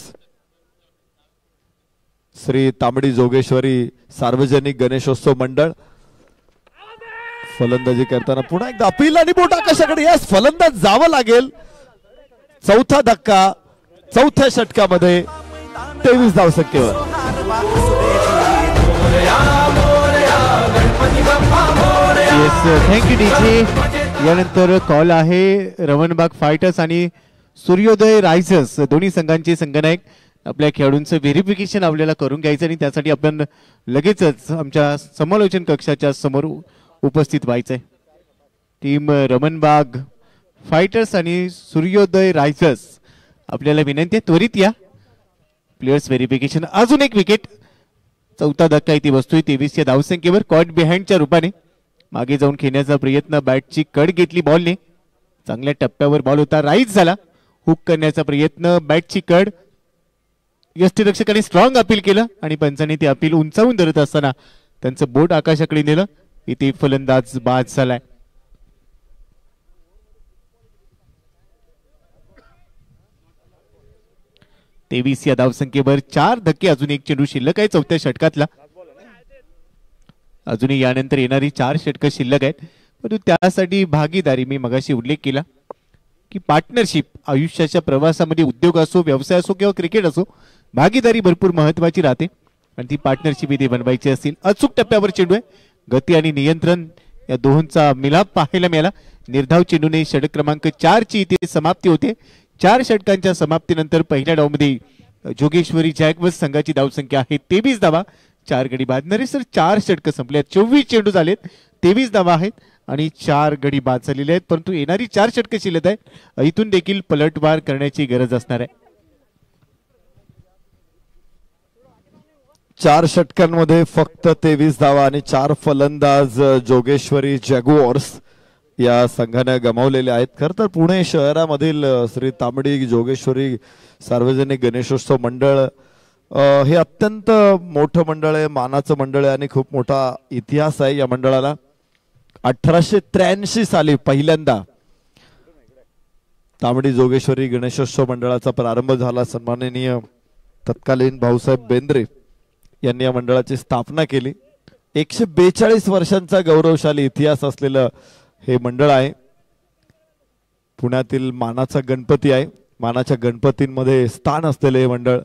श्री तांबडी जोगेश्वरी सार्वजनिक गणेशोत्सव मंडळ फलंदाजी करताना पुन्हा एकदा अपील आणि बोट आकाशाकडे. यास फलंदाज जावं लागेल. चौथा धक्का चौथ्या षटकामध्ये 23 धावसंख्येवर. Thank you DJ. यानंतर कॉल आहे रमणबाग फायटर्स आणि सूर्योदय रायझर्स दोन्ही संघांचे संघनायक. आपल्या खेळाडूंचं व्हेरिफिकेशन आपल्याला करून घ्यायचं आणि त्यासाठी आपण लगेचच आमच्या समालोचन कक्षाच्या समोर उपस्थित व्हायचंय. टीम रमणबाग फायटर्स आणि सूर्योदय रायझर्स, आपल्याला विनंती आहे त्वरित या. Players verification. अजून एक विकेट. चौथा धक्का इथे बसतोय 23 या धावसंख्येवर. कॉट बिहाइंडच्या रूपाने मागे जाऊन खेळण्याचा प्रयत्न, बॅटची कड घेतली बॉलने. चांगल्या टप्प्यावर बॉल होता, राईज झाला. हुक करण्याचा प्रयत्न, बॅटची कड. यष्टीरक्षकाने स्ट्रॉंग अपील केलं आणि पंचाने ते अपील उंचावून धरत असताना त्यांचं बोट आकाशाकडे नेलं. इथे फलंदाज बाद झालाय. तेवीस या धावसंख्येवर 4 धक्के. अजून एक चेंडू शिल्लक आहे चौथ्या षटकातला. अजूनही यानंतर येणारी 4 षटकं शिल्लक आहेत. परंतु त्यासाठी भागीदारी, मी मगाशी उल्लेख केला की पार्टनरशिप आयुष्याच्या प्रवासामध्ये, उद्योग असो, व्यवसाय असो किंवा क्रिकेट असो, भागीदारी भरपूर महत्वाची राहते आणि ती पार्टनरशिप इथे बनवायची असतील. अचूक टप्प्यावर चेंडू आहे. गती आणि नियंत्रण या दोहोंचा मिलाप पाहायला मिळाला. निर्धाव चेंडूने षटक क्रमांक 4 ची इथे समाप्ती होते. 4 षटकांच्या समाप्तीनंतर पहिल्या डावमध्ये जोगेश्वरी जॅग्वार्स संघाची धावसंख्या आहे 23 धावा, 4 गडी बाद. नरेसर 4 षटकं संपल्यात, 24 चेंडू झालेत, 23 धावा आहेत आणि 4 गडी बाद झालेले आहेत. परंतु येणारी 4 षटकं शिल्लक आहेत. इथून देखील पलटवार करण्याची गरज असणार आहे. 4 षटकांमध्ये फक्त 23 धावा आणि 4 फलंदाज जोगेश्वरी जॅग्वार्स या संघाने गमावलेले आहेत. खरं तर पुणे शहरामधील श्री तांबडी जोगेश्वरी सार्वजनिक गणेशोत्सव मंडळ हे अत्यंत मोठं मंडळ आहे, मानाचं मंडळ आहे आणि खूप मोठा इतिहास आहे या मंडळाला. 1883 साली पहिल्यांदा तांबडी जोगेश्वरी गणेशोत्सव मंडळाचा प्रारंभ झाला. सन्माननीय तत्कालीन भाऊसाहेब बेंद्रे यांनी या मंडळाची स्थापना केली. 142 वर्षांचा गौरवशाली इतिहास असलेलं हे मंडळ आहे. पुण्यातील मानाचा गणपती आहे. मानाच्या गणपतींमध्ये स्थान असलेले हे मंडळ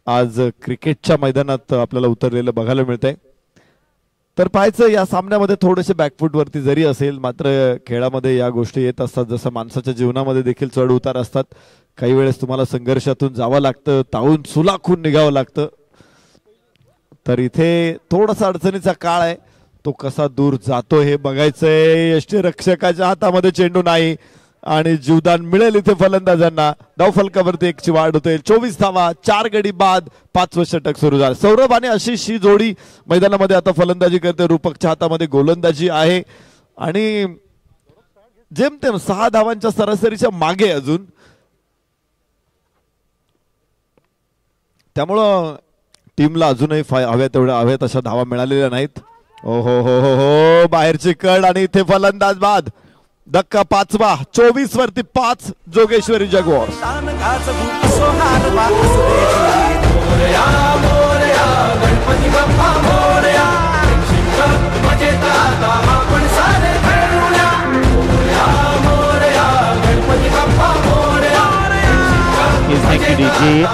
आज क्रिकेटच्या मैदानात आपल्याला उतरलेलं बघायला मिळतंय. तर पाहायचं या सामन्यामध्ये थोडेसे बॅकफूट वरती जरी असेल मात्र खेळामध्ये या गोष्टी येत असतात. जसं माणसाच्या जीवनामध्ये देखील चढ उतार असतात. काही वेळेस तुम्हाला संघर्षातून जावं लागतं, तावून सुलाखून निघावं लागतं. तर इथे थोडासा अडचणीचा काळ आहे, तो कसा दूर जातो हे बघायचंय. यष्टीरक्षकाच्या हातामध्ये चेंडू नाही आणि जीवदान मिळेल इथे फलंदाजांना. धावफलकावरती 1ची वाढ होते. 24 धावा, 4 गडी बाद, 5वं षटक सुरू झालं. सौरभ आणि आशिष ही जोडी मैदानामध्ये आता फलंदाजी करते. रूपकच्या हातामध्ये गोलंदाजी आहे आणि जेमतेम 6 धावांच्या सरासरीच्या मागे अजून. त्यामुळं टीमला अजूनही हव्या तशा धावा मिळालेल्या नाहीत. हो हो हो हो हो बाहेरची कड आणि इथे फलंदाज बाद. धक्का 5वा. 24 वरती 5 जोगेश्वरी जगुआर्स.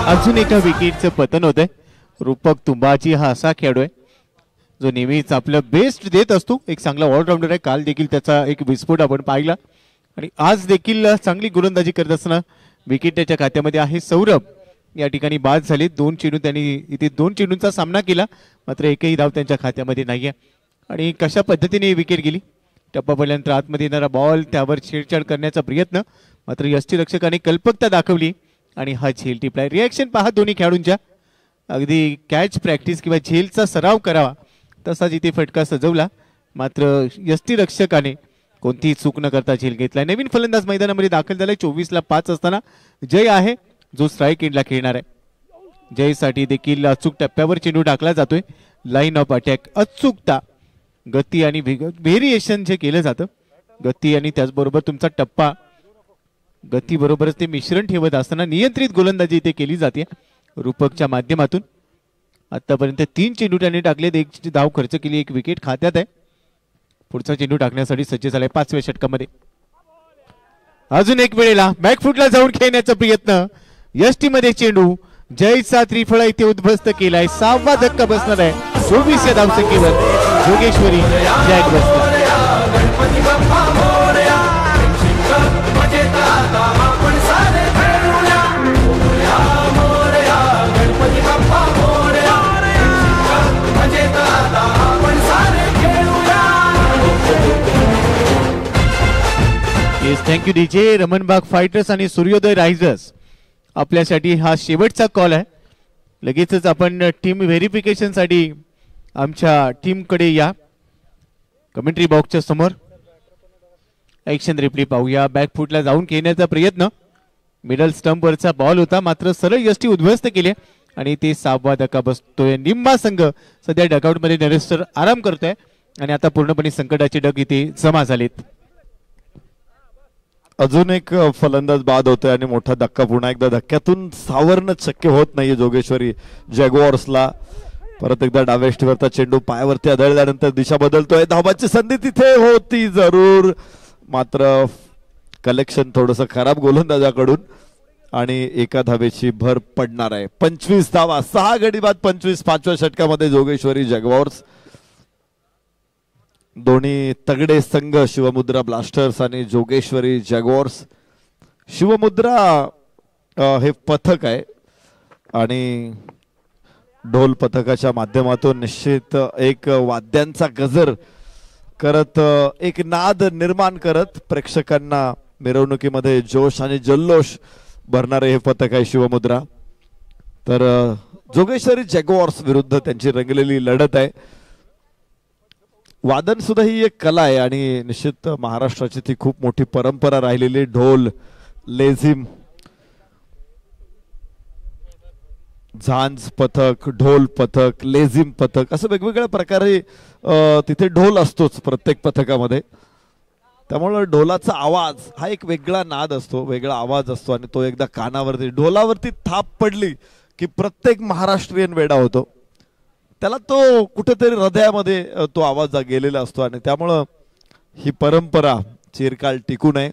अजून एका विकेटचं पतन होतंय. रूपक तुंबाजी हा असा खेळाडू आहे जो नेहमीच आपलं बेस्ट देत असतो. एक चांगला ऑलराऊंडर आहे. काल देखील त्याचा एक विस्फोट आपण पाहिला आणि आज देखील चांगली गोलंदाजी करत असताना विकेट त्याच्या खात्यामध्ये आहे. सौरभ या ठिकाणी बाद झाले. 2 चेंडू त्यांनी इथे 2 चेंडूंचा सामना केला मात्र एकही धाव त्यांच्या खात्यामध्ये नाहीये. आणि कशा पद्धतीने विकेट गेली. टप्पा पडल्यानंतर आतमध्ये येणारा बॉल, त्यावर छेडछाड करण्याचा प्रयत्न, मात्र यष्टीरक्षकाने कल्पकता दाखवली आणि हा झेल टिपलाय. रिॲक्शन पहा दोन्ही खेळाडूंच्या. अगदी कॅच प्रॅक्टिस किंवा झेलचा सराव करावा तसाच इथे फटका सजवला मात्र यष्टीरक्षकाने कोणतीही चूक न करता झेल घेतलाय. नवीन फलंदाज मैदानामध्ये दाखल झालाय. 24ला 5 असताना जय आहे जो स्ट्राईक एंडला खेळणार आहे. जयसाठी देखील अचूक टप्प्यावर चेंडू टाकला जातोय. लाईन ऑफ अटॅक, अचूकता, गती आणि व्हेरिएशन जे केलं जातं, गती आणि त्याचबरोबर तुमचा टप्पा, गती बरोबरच ते मिश्रण ठेवत असताना नियंत्रित गोलंदाजी इथे केली जाते रूपकच्या माध्यमातून. आतापर्यंत 3 चेंडू त्याने टाकलेत, 1 धाव खर्च केली, 1 विकेट खात्यात आहे. पुढचा चेंडू टाकण्यासाठी सज्ज झालाय 5व्या षटकामध्ये. अजून एक वेळेला बॅकफुटला जाऊन खेळण्याचा प्रयत्न. यष्टीमध्ये चेंडू, जयचा त्रिफळा इथे उद्ध्वस्त केलाय. 6वा धक्का बसणार आहे. 24 या धावसंख्येवर जोगेश्वरी जॅक बसला. Thank you DJ. रमणबाग फायटर्स आणि सूर्योदय रायझर्स आपल्यासाठी हा शेवटचा कॉल आहे. लगेचच आपण टीम व्हेरिफिकेशन साठी आमच्या टीमकडे या. कमेंट्री बॉक्सच्या समोर ऍक्शन रिप्ले पाहूया. बॅकफुटला जाऊन खेळण्याचा प्रयत्न, मिडल स्टंपवरचा बॉल होता मात्र सरळ यष्टी उद्ध्वस्त केली आणि ते 6वा धक्का बसतोय. निम्बा संघ सध्या डगआउट मध्ये नरेस्टर आराम करतोय आणि आता पूर्णपणे संकटाचे डग इथे जमा झालेत. अजून एक फलंदाज बाद होतोय आणि मोठा धक्का पुन्हा एकदा धक्क्यातून सावरणं शक्य होत नाहीये जोगेश्वरी जॅग्वार्सला. परत एकदा डाव्याष्टीवरचा चेंडू पायावरती आदळल्यानंतर दिशा बदलतोय. धावाची संधी तिथे होती जरूर मात्र कलेक्शन थोडंसं खराब गोलंदाजाकडून आणि एका धावेची भर पडणार आहे. 25 धावा, 6 गडी बाद 25. 5व्या षटकामध्ये जोगेश्वरी जॅग्वार्स. दोन्ही तगडे संघ शिवमुद्रा ब्लास्टर्स आणि जोगेश्वरी जॅग्वार्स. शिवमुद्रा हे पथक आहे आणि ढोल पथकाच्या माध्यमातून निश्चित एक वाद्यांचा गजर करत, एक नाद निर्माण करत प्रेक्षकांना मिरवणुकीमध्ये जोश आणि जल्लोष भरणारे हे पथक आहे शिवमुद्रा. तर जोगेश्वरी जॅग्वार्स विरुद्ध त्यांची रंगलेली लढत आहे. वादन सुद्धा ही एक कला आहे आणि निश्चित महाराष्ट्राची ती खूप मोठी परंपरा राहिलेली. ढोल, लेझिम, झांज पथक, ढोल पथक, लेझिम पथक असं वेगवेगळ्या प्रकारे तिथे ढोल असतोच प्रत्येक पथकामध्ये. त्यामुळे ढोलाचा आवाज हा एक वेगळा नाद असतो, वेगळा आवाज असतो आणि तो एकदा कानावरती ढोलावरती थाप पडली की प्रत्येक महाराष्ट्रीयन वेडा होतो. त्याला तो कुठेतरी हृदयामध्ये तो आवाज गेलेला असतो आणि त्यामुळं ही परंपरा चिरकाल टिकू नये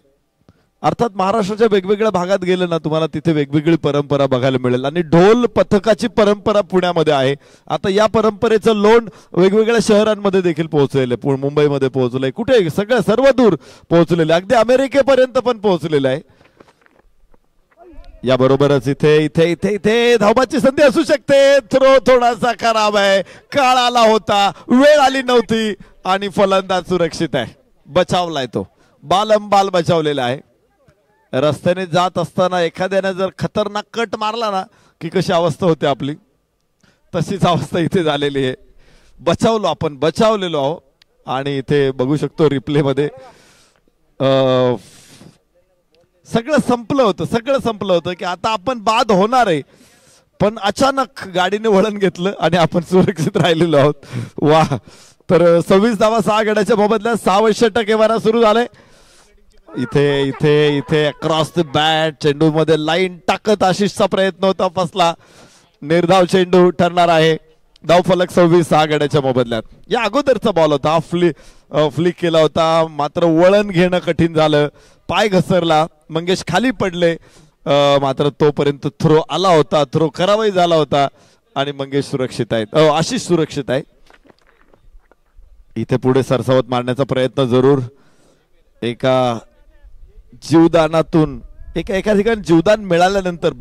अर्थात महाराष्ट्राच्या वेगवेगळ्या भागात गेलं ना तुम्हाला तिथे वेगवेगळी परंपरा बघायला मिळेल आणि ढोल पथकाची परंपरा पुण्यामध्ये आहे. आता या परंपरेचं लोण वेगवेगळ्या शहरांमध्ये देखील पोहोचलेलं आहे. मुंबईमध्ये पोहोचलंय, कुठे सगळं सर्व दूर पोहोचलेलं आहे, अगदी अमेरिकेपर्यंत पण पोहोचलेलं आहे. याबरोबरच इथे इथे इथे इथे धावबाची संधी असू शकते. थ्रो थोडासा खराब आहे, काळ आला होता, वेळ आली नव्हती आणि फलंदाज सुरक्षित आहे. बचावलाय तो, बाल बचावलेला आहे. रस्त्याने जात असताना एखाद्याने जर खतरनाक कट मारला ना की कशी अवस्था होते आपली, तशीच अवस्था इथे झालेली आहे. बचावलो आपण, बचावलेलो आहो. आणि इथे बघू शकतो रिप्ले मध्ये सगळं संपलं होतं की आता आपण बाद होणार आहे, पण अचानक गाडीने वळण घेतलं आणि आपण सुरक्षित राहिलेलो आहोत. वा. तर 26 धावा 6 गड्याच्या मोबदल्यात 6 षटक मारा सुरू झाले. इथे इथे इथे अक्रॉस द बॅट चेंडू मध्ये लाईन टाकत आशिषचा प्रयत्न होता, फसला. निर्धाव चेंडू ठरणार आहे. धावफलक 26 6 गड्याच्या मोबदल्यात. या अगोदरचा बॉल होता, फ्लिक केला होता, मात्र वळण घेणं कठीण झालं, पाय घसरला, मंगेश खाली पडले. मात्र तोपर्यंत थ्रो आला होता, थ्रो करावाही झाला होता आणि मंगेश सुरक्षित आहेत, आशिष सुरक्षित आहे. इथे पुढे सरसावत मारण्याचा प्रयत्न जरूर. एका जीवदानातून एका ठिकाणी जीवदान मिळाल्यानंतर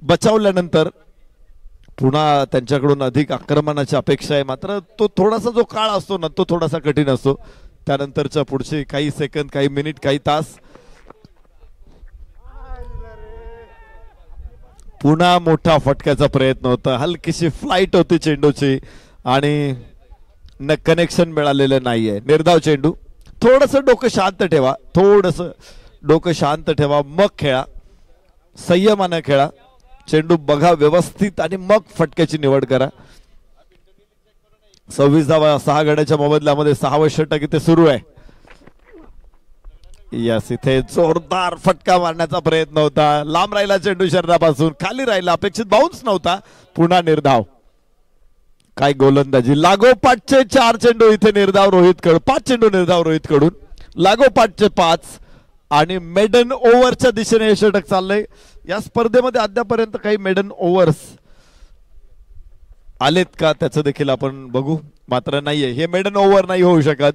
बचावल्यानंतर पुन्हा त्यांच्याकडून अधिक आक्रमणाची अपेक्षा आहे. मात्र तो थोडासा जो काळ असतो ना तो थोडासा कठीण असतो. त्यानंतरच्या पुढचे काही सेकंद, काही मिनिट, काही तास पुन्हा मोठा फटक्याचा प्रयत्न होता. हलकीशी फ्लाइट होती चेंडूची आणि कनेक्शन मिळालेलं नाहीये. निर्धाव चेंडू. थोडस डोकं शांत ठेवा, मग खेळा, संयमाने खेळा. चेंडू बघा व्यवस्थित आणि मग फटक्याची निवड करा. 26 धावा 6 गड्याच्या मोबदल्यामध्ये 6वे षटक इथे सुरू आहे. यस, इथे जोरदार फटका मारण्याचा प्रयत्न होता, लांब राहिला चेंडू शरीरापासून, खाली राहिला, अपेक्षित बाउन्स नव्हता. पुन्हा निर्धाव. काय गोलंदाजी. लागोपाठचे 4 चेंडू इथे निर्धाव रोहितकडून, 5 चेंडू निर्धाव रोहितकडून, लागोपाठचे 5 आणि मेडन ओव्हरच्या दिशेने हे षटक चाललंय. या स्पर्धेमध्ये अद्यापर्यंत काही मेडन ओव्हर्स आलेत का त्याचं देखील आपण बघू. मात्र नाहीये, हे मेडन ओव्हर नाही होऊ शकत.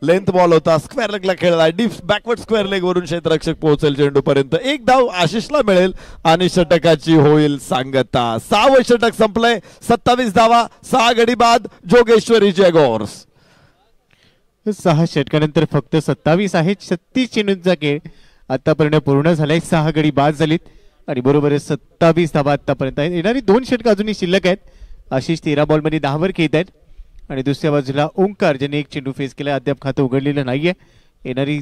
लेंथ बॉल होता, स्क्वेअर लेगला खेळला, डीप बॅकवर्ड स्क्वेअर लेग वरून क्षेत्ररक्षक पोहोचेल चेंडू पर्यंत. 1 धाव आशिषला मिळेल आणि षटकाची होईल सांगता. 6वे षटक संपलंय. 27 धावा 6 गडी बाद जोगेश्वरी जॅग्वार्स. 6 षटकानंतर फक्त 27 आहे. 36 चेंडूंचा खेळ आतापर्यंत पूर्ण झालाय. 6 गडी बाद झालीत आणि बरोबरच 27 धावा आतापर्यंत आहेत. येणारी 2 षटक अजूनही शिल्लक आहेत. आशिष 13 बॉलमध्ये 10 वर खेळत आहेत आणि दुसऱ्या बाजूला ओंकार ज्याने 1 चेंडू फेस केला, अद्याप खातं उघडलेलं नाहीये. येणारी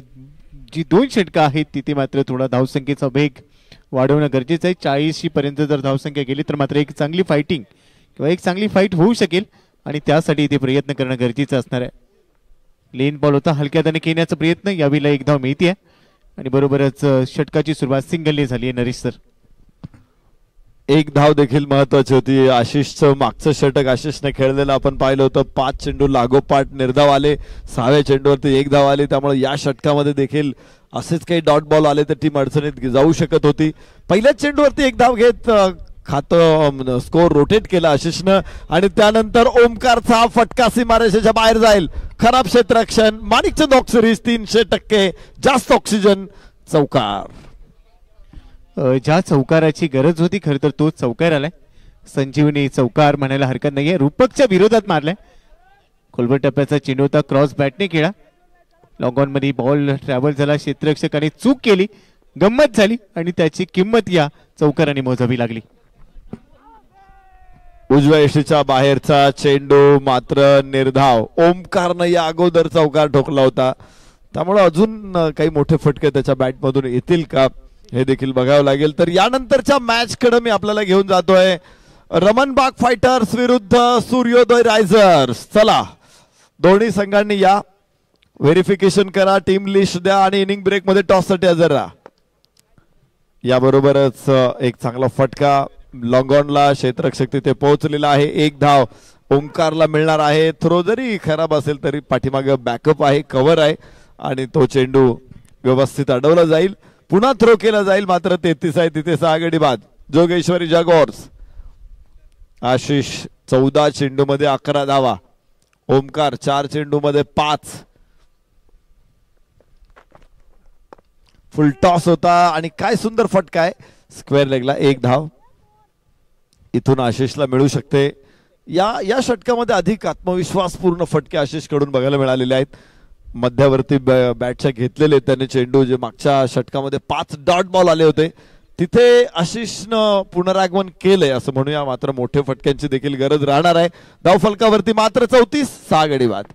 जी 2 षटकं आहेत तिथे मात्र थोडा धावसंख्येचा वेग वाढवणं गरजेचं आहे. 40 पर्यंत जर धावसंख्या गेली तर मात्र एक चांगली फायटिंग किंवा एक चांगली फाईट होऊ शकेल आणि त्यासाठी इथे प्रयत्न करणं गरजेचं असणार आहे. लेन बॉल होता, हलक्या दाने खेळण्याचा प्रयत्न, यावेळेला 1 धाव मिळते आणि बरोबरच षटकाची सुरुवात सिंगलने झाली आहे. नरेश सर, 1 धाव देखील महत्वाची होती. आशिषचं मागचं षटक आशिषने खेळलेलं आपण पाहिलं होतं. 5 चेंडू लागोपाठ निर्धाव आले, 6व्या चेंडूवरती 1 धाव आली. त्यामुळे या षटकामध्ये देखील असेच काही डॉट बॉल आले तर टीम अडचणीत जाऊ शकत होती. पहिल्याच चेंडूवरती 1 धाव घेत खातं स्कोर रोटेट केला आशिषनं आणि त्यानंतर ओमकारचा फटका सीमारेषेच्या बाहेर जाईल. खराब क्षेत्ररक्षण. माणिकचंद ऑक्सिरीज 300% जास्त ऑक्सिजन. चौकार. ज्या चौकाराची गरज होती खरं तर तोच चौकार आलाय. संजीवनी चौकार म्हणायला हरकत नाहीये. रूपकच्या विरोधात मारलाय. खोलवर टप्प्याचा चेंडू होता, क्रॉस बॅटने खेळा, लॉंग ऑन मध्ये बॉल ट्रॅव्हल झाला, क्षेत्ररक्षकाने चूक केली, गंमत झाली आणि त्याची किंमत या चौकाराने मोजावी लागली. उजव्या यष्टीच्या बाहेरचा चेंडू मात्र निर्धाव. ओमकारनं या अगोदर चौकार ठोकला होता, त्यामुळे अजून काही मोठे फटके त्याच्या बॅटमधून येतील का हे देखील बघावं लागेल. तर यानंतरच्या मॅच कडे मी आपल्याला घेऊन जातोय. रमणबाग फायटर्स विरुद्ध सूर्योदय रायझर्स. चला, दोन्ही संघांनी या, व्हेरिफिकेशन करा, टीम लिस्ट द्या आणि इनिंग ब्रेक मध्ये टॉस साठी हजर राहा. याबरोबरच एक चांगला फटका लॉंग ऑनला, क्षेत्ररक्षक तिथे पोहोचलेला आहे. 1 धाव ओंकारला मिळणार आहे. थ्रो जरी खराब असेल तरी पाठीमागे बॅकअप आहे, कव्हर आहे आणि तो चेंडू व्यवस्थित अडवला जाईल, पुन्हा थ्रो केला जाईल. मात्र 33 आहे तिथे 6 गडी बाद. जोगेश्वरी जॅग्वार्स. आशिष 14 चेंडू मध्ये 11 धावा. ओमकार 4 चेंडू मध्ये 5. फुल टॉस होता आणि काय सुंदर फटका आहे. स्क्वेअर लेगला 1 धाव इथून आशिषला मिळू शकते. या षटकामध्ये अधिक आत्मविश्वासपूर्ण फटके आशिष कडून बघायला मिळालेले आहेत. मध्यावरती बॅटच्या घेतलेले त्याने चेंडू, जे मागच्या षटकामध्ये 5 डॉट बॉल आले होते तिथे आशिषनं पुनरागमन केलंय असं म्हणूया. मात्र मोठ्या फटक्यांची देखील गरज राहणार आहे. धावफलकावरती मात्र 34, 6 गडी बाद.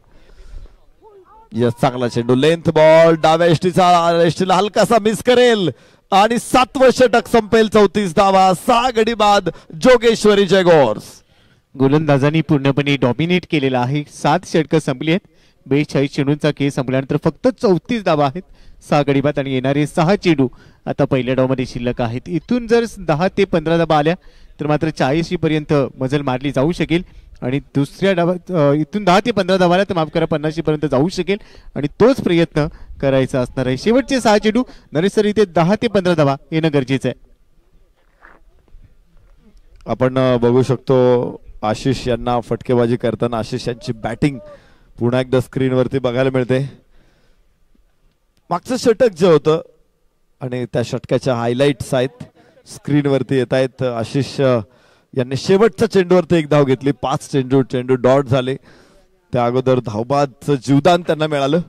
यस, चांगला चेंडू, लेंथ बॉल, डाव्या एष्टीला हलकासा मिस करेल आणि 7वं षटक संपेल. 34 धावा, 6 गडी बाद. जोगेश्वरी जॅग्वार्स. गोलंदाजांनी पूर्णपणे डॉमिनेट केलेला आहे. 7 षटकं संपली आहेत. 42 चेंडूंचा खेळ संपल्यानंतर फक्त 34 धावा आहेत, 6 गडी बाद आणि येणारे 6 चेंडू आता पहिल्या डावमध्ये शिल्लक आहेत. इथून जर 10 ते 15 धावा आल्या तर मात्र 40 पर्यंत मजल मारली जाऊ शकेल आणि दुसऱ्या डावात इथून 10 ते 15 धावा आल्या तर माफ करा 50 पर्यंत जाऊ शकेल आणि तोच प्रयत्न करायचा असणार आहे. शेवटचे 6 चेंडू नरेश सर इथे 10 ते 15 धावा येणं गरजेचं आहे. आपण बघू शकतो आशिष यांना फटकेबाजी करताना आशिष यांची बॅटिंग पुन्हा एकदा स्क्रीनवरती बघायला मिळते. मागचं षटक जे होतं आणि त्या षटकाच्या हायलाइट्स आहेत स्क्रीनवरती येत आहेत. आशिष यांनी शेवटच्या चेंडूवरती 1 धाव घेतली. 5 चेंडू डॉट झाले. त्या अगोदर धावबादचं जीवदान त्यांना मिळालं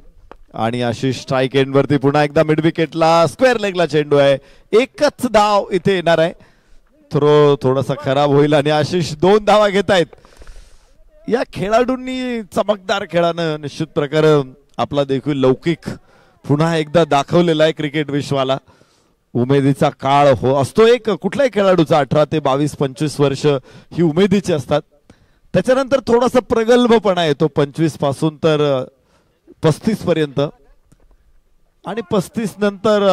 आणि आशिष स्ट्राईक एंडवरती पुन्हा एकदा मिड विकेटला स्क्वेअर लेगला चेंडू आहे. 1च धाव इथे येणार आहे. थ्रो थोडासा खराब होईल आणि आशिष 2 धावा घेत आहेत. या खेळाडूंनी चमकदार खेळानं निश्चित प्रकारे आपला देखील लौकिक पुन्हा एकदा दाखवलेला आहे क्रिकेट विश्वाला. उमेदीचा काळ असतो एक कुठल्याही खेळाडूचा 18 ते 22-25 वर्ष ही उमेदीची असतात. त्याच्यानंतर थोडासा प्रगल्भपणा येतो 25 पासून तर 35 पर्यंत आणि 35 नंतर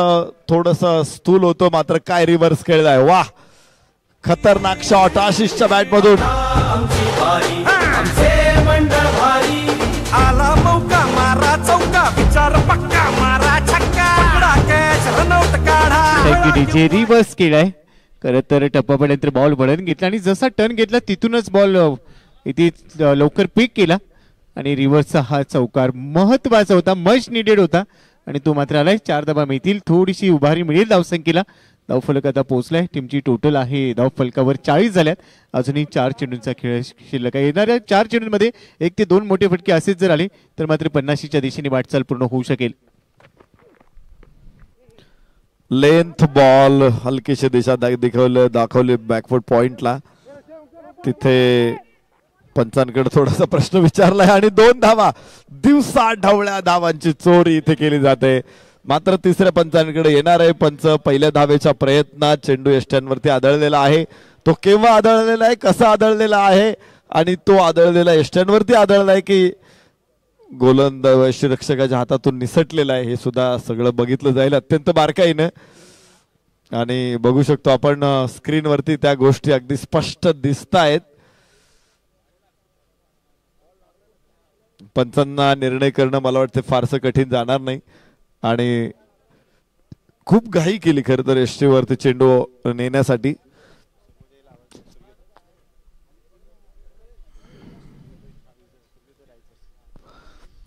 थोडंसं स्थूल होतो. मात्र काय रिव्हर्स खेळलाय, वाह, खतरनाक शॉट आशिषच्या बॅट मधून. आला मौका मारा चौका, विचार पक्का मारा छक्का, पकडा कॅच रनआउट काढा. जे रिव्हर्स केलाय खरं तर टप्प्यापर्यंत बॉल वळण घेतला आणि जसा टर्न घेतला तिथूनच बॉल इथे लवकर पिक केला आणि रिव्हर्सचा हा चौकार महत्वाचा होता, मच निडेड होता आणि तो मात्र आलाय. 4 धावा मिळतील, थोडीशी उभारी मिळेल धावसंख्येला. धावफलक आता पोहोचलाय. टीमची टोटल आहे धावफलकावर 40 झाल्यात. अजूनही 4 चेंडूंचा खेळ शिल्लक आहे. येणाऱ्या 4 चेंडूंमध्ये 1 ते 2 मोठे फटके असेच जर आले तर मात्र 50च्या दिशेने वाटचाल पूर्ण होऊ शकेल. लेंथ बॉल हलकीशी दिशा दाखवले बॅकफुट पॉइंटला. तिथे पंचांकडे थोडासा प्रश्न विचारलाय आणि 2 धावा. दिवसा ढवळ्या धावांची चोरी इथे केली जाते. मात्र तिसऱ्या पंचांकडे येणार आहे पंच. पहिल्या धावेच्या प्रयत्नात चेंडू यष्ट्यांवरती आदळलेला आहे. तो केव्हा आदळलेला आहे, कसा आदळलेला आहे आणि तो आदळलेला यष्ट्यांवरती आदळला आहे की गोलंदाज रक्षकाच्या हातातून निसटलेला आहे हे सुद्धा सगळं बघितलं जाईल अत्यंत बारकाईनं. आणि बघू शकतो आपण स्क्रीनवरती त्या गोष्टी अगदी स्पष्ट दिसत आहेत. पंचांना निर्णय करणं मला वाटतं फारसं कठीण जाणार नाही आणि खूप घाई केली खरं तर यष्टीवरती चेंडू नेण्यासाठी.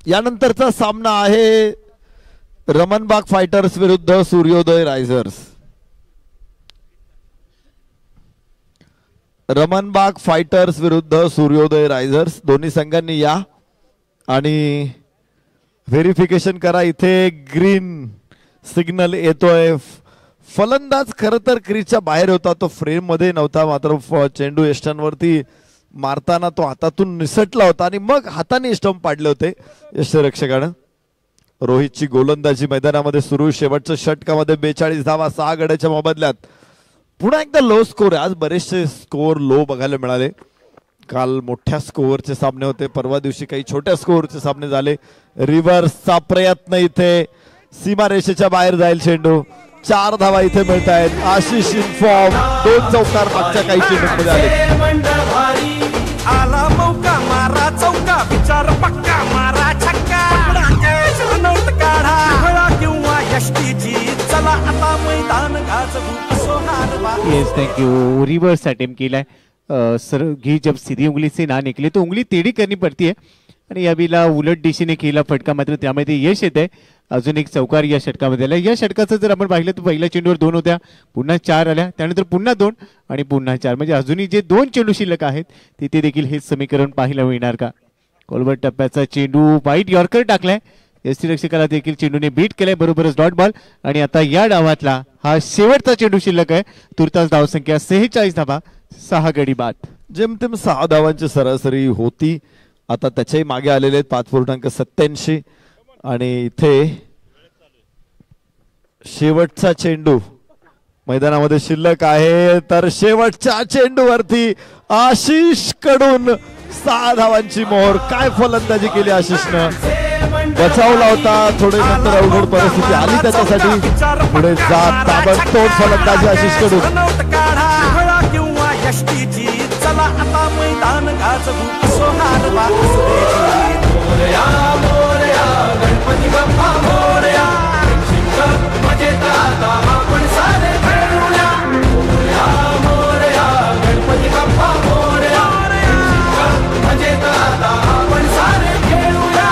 यानंतरचा सामना आहे रमणबाग फायटर्स विरुद्ध सूर्योदय रायझर्स. रमणबाग फायटर्स विरुद्ध सूर्योदय रायझर्स. दोन्ही संघांनी या आणि व्हेरिफिकेशन करा. इथे ग्रीन सिग्नल येतोय. फलंदाज खरं तर क्रीजच्या बाहेर होता, तो फ्रेम मध्ये नव्हता. मात्र चेंडू यष्टांवरती मारताना तो हातातून निसटला होता आणि मग हाताने स्टंप पाडले होते यष्टरक्षकानं. रोहितची गोलंदाजी मैदानामध्ये सुरू. शेवटच्या षटकामध्ये 42 धावा 6 गड्याच्या मोबदल्यात. पुन्हा एकदा लो स्कोर आहे. आज बरेचसे स्कोर लो बघायला मिळाले. काल मोठ्या स्कोअरचे सामने होते, परवा दिवशी काही छोट्या स्कोअरचे सामने झाले. रिव्हर्सचा प्रयत्न इथे सीमारेषेच्या बाहेर जाईल चेंडू. 4 धावा इथे मिळत आहेत. Ashish in form. 2 चौकार मागच्या काही चेंडूमध्ये आले. आला मौका मारा चौका, विचार पक्का मारा छक्का, पकडा कॅच रनआउट काढा. Thank you. रिवर्स अटेम्प्ट केलाय सर घी जब सीधी उंगली से ना निकले तो उंगली टेढ़ी करनी पड़ती है आणि यावेळेला उलट दिशेने केला फटका मात्र त्यामध्ये यश येत आहे. अजून एक चौकार या षटकामध्ये आला. या षटकाचं जर आपण पाहिलं तर पहिल्या चेंडूवर 2 होत्या, पुन्हा 4 आल्या, त्यानंतर पुन्हा 2 आणि पुन्हा 4 म्हणजे अजूनही जे 2 चेंडू शिल्लक आहेत तिथे देखील हे समीकरण पाहायला मिळणार का. कोलबट टप्प्याचा चेंडू वाईट यॉर्कर टाकलाय. यष्टीरक्षकाला देखील चेंडूने बीट केलाय बरोबरच डॉट बॉल आणि आता या डावातला हा शेवटचा चेंडू शिल्लक आहे. तुर्तास धावसंख्या 46 धावा 6 गडी बाद. जेमतेम 6 धावांची सरासरी होती. आता त्याच्याही मागे आलेले आहेत 5.87 आणि इथे शेवटचा चेंडू मैदानामध्ये शिल्लक आहे. तर शेवटच्या चेंडूवरती आशिष कडून 6 धावांची मोहर. काय फलंदाजी केली आशिषनं. बचावला होता, थोडे नंतर अवघड परिस्थिती आली त्याच्यासाठी पुढे जात ताबडतोब फलंदाजी आशिष कडून. किंवा यष्टीची चला आता मैदान गाजवू सोनार मोरया मोरया गणपती बाप्पा मोरया मजेत आपण सारे खेळूया. मोरया मोरया गणपती बाप्पा मोरया मजेत आपण सारे खेळूया.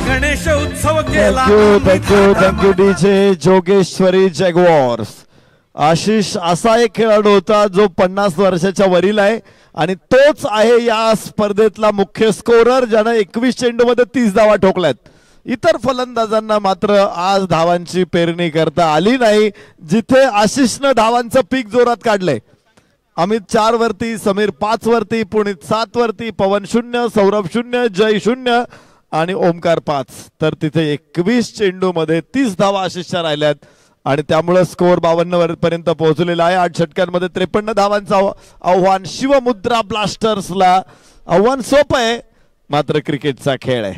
गणेश उत्सव केला. Thank you DJ Jogeshwari Jaguars. Ashish असा एक खेळाडू होता जो 50 वर्षाच्या वरील आहे आणि तोच आहे या स्पर्धेतला मुख्य स्कोरर ज्यानं 21 चेंडूमध्ये 30 धावा ठोकल्यात. इतर फलंदाजांना मात्र आज धावांची पेरणी करता आली नाही. जिथे आशिषनं धावांचं पीक जोरात काढलंय. अमित 4 वरती, समीर 5 वरती, पुनीत 7 वरती, पवन 0, सौरभ 0, जय 0 आणि ओमकार 5. तर तिथे 21 चेंडूमध्ये 30 धावा आशिषच्या राहिल्यात आणि त्यामुळे स्कोअर 52 पर्यंत पोहोचलेला आहे. 8 षटकांमध्ये 53 धावांचं आव्हान शिवमुद्रा ब्लास्टर्सला. आव्हान सोपं आहे मात्र क्रिकेटचा खेळ आहे.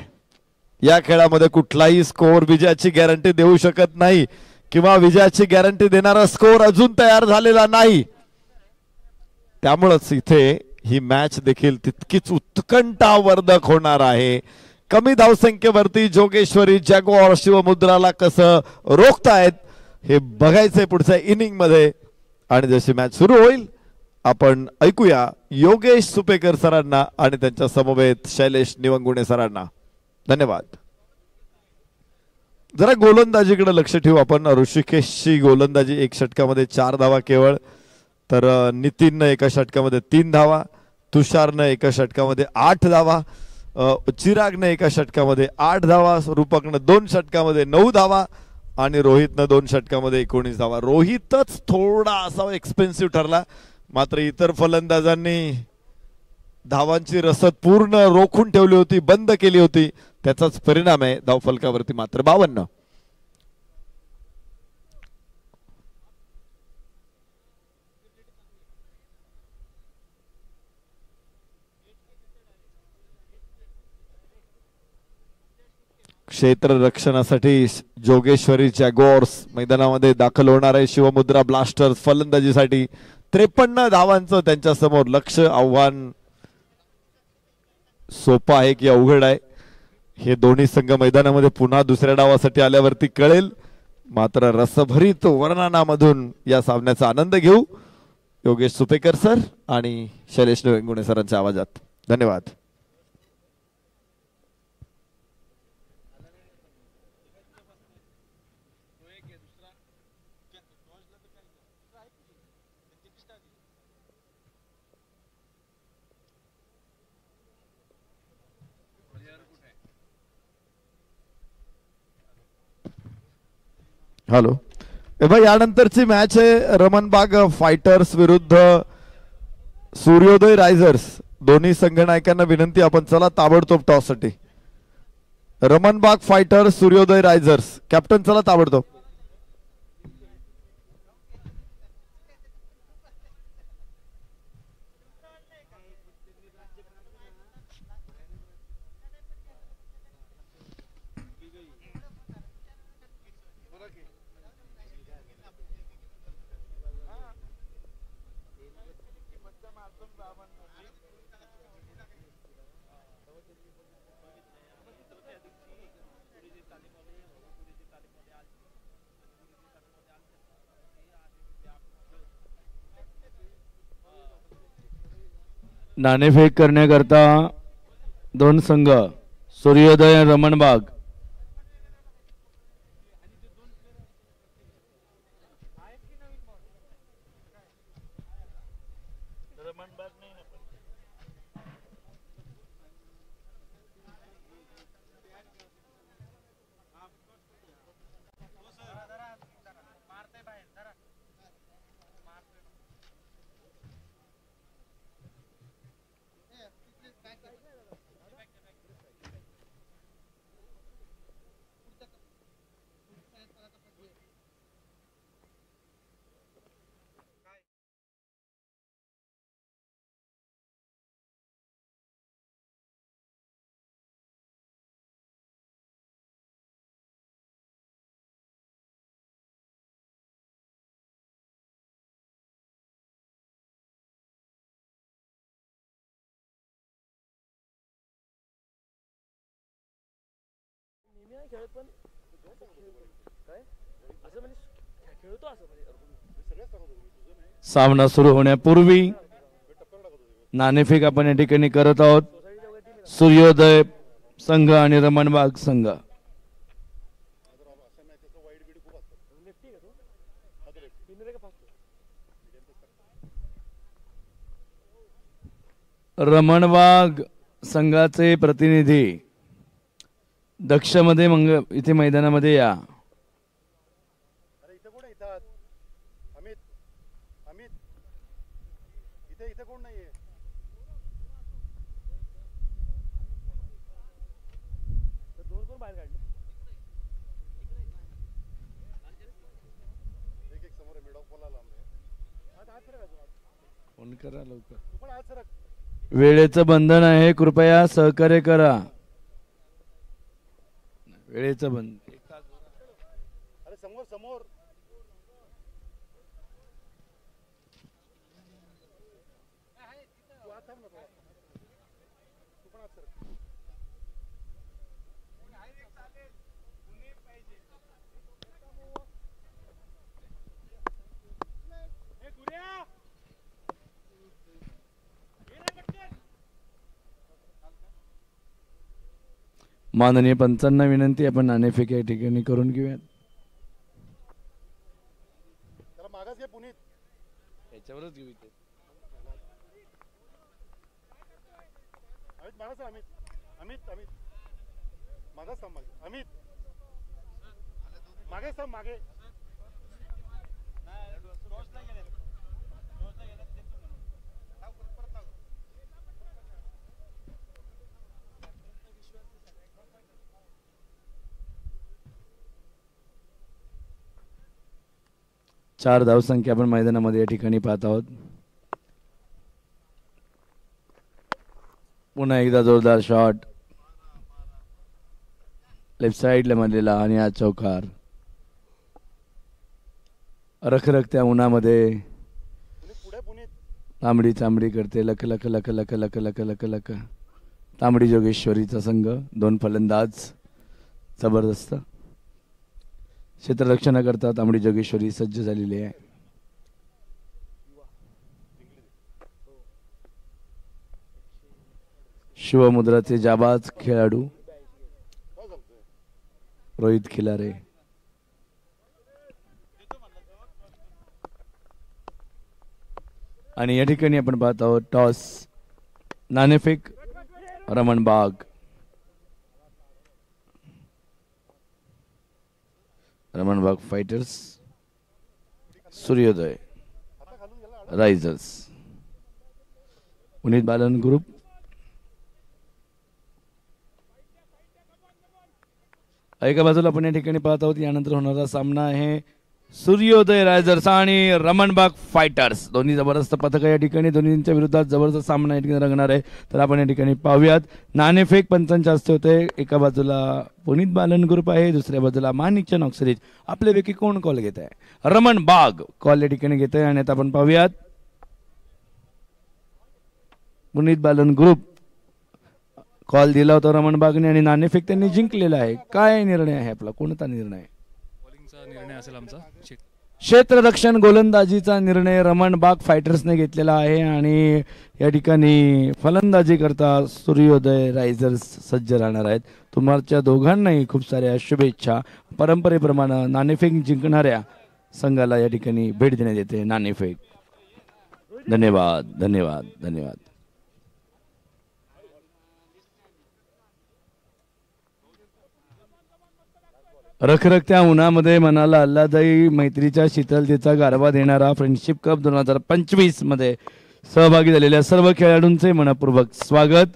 या खेळामध्ये कुठलाही स्कोअर विजयाची गॅरंटी देऊ शकत नाही किंवा विजयाची गॅरंटी देणारा स्कोअर अजून तयार झालेला नाही. त्यामुळेच इथे ही मॅच देखील तितकीच उत्कंठावर्धक होणार आहे. कमी धावसंख्येवरती जोगेश्वरी जॅग्वार शिवमुद्राला कसं रोखतायत हे बघायचंय पुढच्या इनिंग मध्ये. आणि जशी मॅच सुरू होईल आपण ऐकूया योगेश सुपेकर सरांना आणि त्यांच्या समवेत शैलेश निवंगुणे सरांना. धन्यवाद. जरा गोलंदाजीकडे लक्ष ठेवू आपण. ऋषिकेशची गोलंदाजी 1 षटकामध्ये 4 धावा केवळ. तर नितीननं 1 षटकामध्ये 3 धावा, तुषारनं 1 षटकामध्ये 8 धावा, चिरागनं 1 षटकामध्ये 8 धावा, रूपकनं 2 षटकामध्ये 9 धावा आणि रोहितनं 2 षटकामध्ये 19 धावा. रोहितच थोडा असा एक्सपेन्सिव्ह ठरला मात्र इतर फलंदाजांनी धावांची रसद पूर्ण रोखून ठेवली होती, बंद केली होती. त्याचाच परिणाम आहे धावफलकावरती मात्र 52. क्षेत्र रक्षणासाठी जोगेश्वरी जॅग्वार्स मैदानामध्ये दाखल होणार आहे. शिवमुद्रा ब्लास्टर्स फलंदाजीसाठी 53 धावांचं त्यांच्या समोर लक्ष. आव्हान सोपं आहे की अवघड आहे हे दोन्ही संघ मैदानामध्ये पुन्हा दुसऱ्या डावासाठी आल्यावरती कळेल. मात्र रसभरीत वर्णनामधून या सामन्याचा आनंद घेऊ. योगेश सुपेकर सर आणि शैलेश निवंगुणे सरांच्या आवाजात. धन्यवाद. हॅलो भाई, यानंतरची मॅच आहे रमणबाग फायटर्स विरुद्ध सूर्योदय रायझर्स. दोन्ही संघनायकांना विनंती आपण चला ताबडतोब टॉस साठी. रमणबाग फायटर्स सूर्योदय रायझर्स. कॅप्टन चला ताबडतोब. नाणेफेक करण्याकरता दोन संघ सूर्योदय आणि रमणबाग. सामना सुरू होण्यापूर्वी नाणेफेक आपण या ठिकाणी करत आहोत. सूर्योदय संघ आणि रमणबाग संघ. रमणबाग संघाचे प्रतिनिधी दक्षमध्ये इथे मैदानामध्ये या. फोन करा लवकर. वेळेचं बंधन आहे, कृपया सहकार्य करा. वेळेचं बंधन. माननीय पंचांना विनंती, आपण नाणेफेक या ठिकाणी करून घेऊयात. याच्यावरच घेऊ. चार धावसंख्या आपण मैदानामध्ये या ठिकाणी पाहत आहोत. पुन्हा एकदा जोरदार शॉट लेफ्ट साइडला मारलेला आणि हा चौकार. रखरखत्या उन्हामध्ये तांबडी चांबडी करते लख लख लख लख लख लख लख लख. तांबडी जोगेश्वरीचा संघ, दोन फलंदाज जबरदस्त. क्षेत्ररक्षणाकरता तांबडी जोगेश्वरी सज्ज झालेली आहे. शिवमुद्राचे जाबाज खेळाडू रोहित खिलारे. आणि या ठिकाणी आपण पाहत आहोत टॉस. नाणेफेक रमणबाग. रमणबाग फायटर्स, सूर्योदय रायझर्स. पुनीत बालन ग्रुप. एका बाजूला आपण या ठिकाणी पाहत आहोत. यानंतर होणारा सामना आहे सूर्योदय रायझर्स आणि रमणबाग फायटर्स. दोन्ही जबरदस्त पथक या ठिकाणी, दोन्हींच्या विरोधात जबरदस्त सामना या ठिकाणी रंगणार आहे. तर आपण या ठिकाणी पाहूयात. नाणेफेक पंचांच्या हस्ते होते. एका बाजूला पुनीत बालन ग्रुप आहे, दुसऱ्या बाजूला माणिकचंद ऑक्सरीज. आपल्यापैकी कोण कॉल घेत आहे? रमणबाग कॉल या ठिकाणी घेत आहे. आणि आता आपण पाहूयात पुनीत बालन ग्रुप कॉल दिला होता रमण बागने आणि नाणेफेक त्यांनी जिंकलेला आहे. काय निर्णय आहे आपला, कोणता निर्णय? बॉलिंगचा निर्णय असेल आमचा. क्षेत्ररक्षण गोलंदाजीचा निर्णय रमण बाग फायटर्सने घेतलेला आहे आणि या ठिकाणी फलंदाजी करता सूर्योदय रायझर्स सज्ज राहणार आहेत. तुम्हाला दोघांनाही खूप साऱ्या शुभेच्छा. परंपरेप्रमाणे नाणेफेक जिंकणाऱ्या संघाला या ठिकाणी भेट देण्यात येते. नाणेफेक. धन्यवाद धन्यवाद धन्यवाद. रखरखत्या उन्हामध्ये मनाला आल्हादायी मैत्रीच्या शीतलतेचा गारवा देणारा फ्रेंडशिप कप 2025 मध्ये सहभागी झालेल्या सर्व खेळाडूंचे मनपूर्वक स्वागत.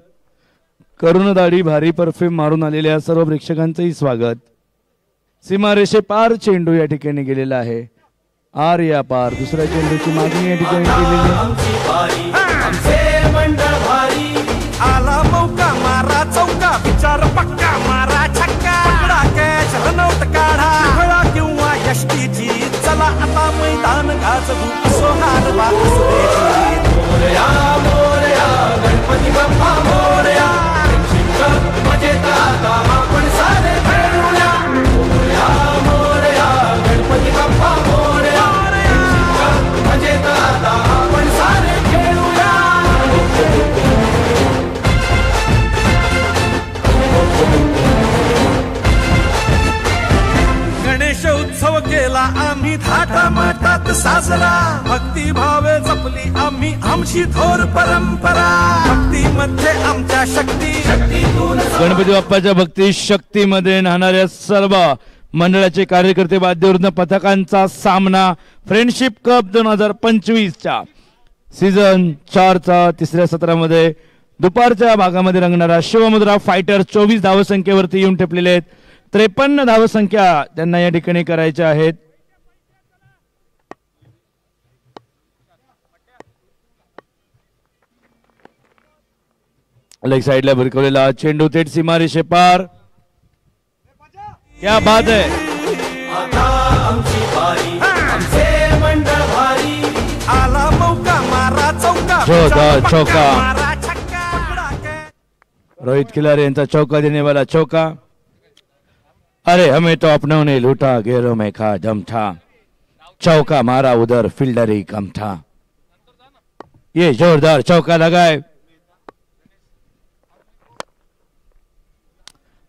करुण दाढी भारी परफ्यूम मारून आलेल्या सर्व प्रेक्षकांचेही स्वागत. सीमारेषे पार चेंडू या ठिकाणी गेलेला आहे. आर या पार दुसऱ्या चेंडूची मागणी या ठिकाणी केलेली आहे. आला मौका मारा चौका विचार पक्का मारा छक्का पकडा कॅच रनआउट काढा फळा किंवा यष्टीची चला आता मैदान गाजवू असो हारवा मोरया मोरया गणपती बाप्पा मोरया मजेत आता आपण सारे खेळूया मोरया मोरया गणपती बाप्पा मोरया मजेत आता आपण सारे खेळूया. गणेश उत्सव केला आम्ही थाटामाटात साजरा भक्ती भावे जपली आम्ही आमची थोर परंपरा भक्तीमध्ये आमच्या शक्तीतून गणपती बाप्पाच्या भक्ती शक्तीमध्ये नाहणाऱ्या सर्व मंडळाचे कार्यकर्ते वाद्यवृंद पथकांचा सामना फ्रेंडशिप कप 2025च्या सीझन 4चा तिसऱ्या सत्रामध्ये दुपारच्या भागामध्ये रंगणारा शिवमुद्रा फायटर 24 धावसंख्येवरती येऊन ठेपलेले आहेत. 53 धावसंख्या त्यांना या ठिकाणी करायच्या आहेत. लेग साइडला भिरकवलेला चेंडू थेट सीमारेषे पार. क्या बात है. आला मौका मारा चौका जोरदार चौका. रोहित खिलारी यांचा चौका देने वाला चौका. अरे हमें तो अपनों ने लूटा घेरों में खा दम था चौका मारा उधर फील्डर ही कम था. ये जोरदार चौका लगाए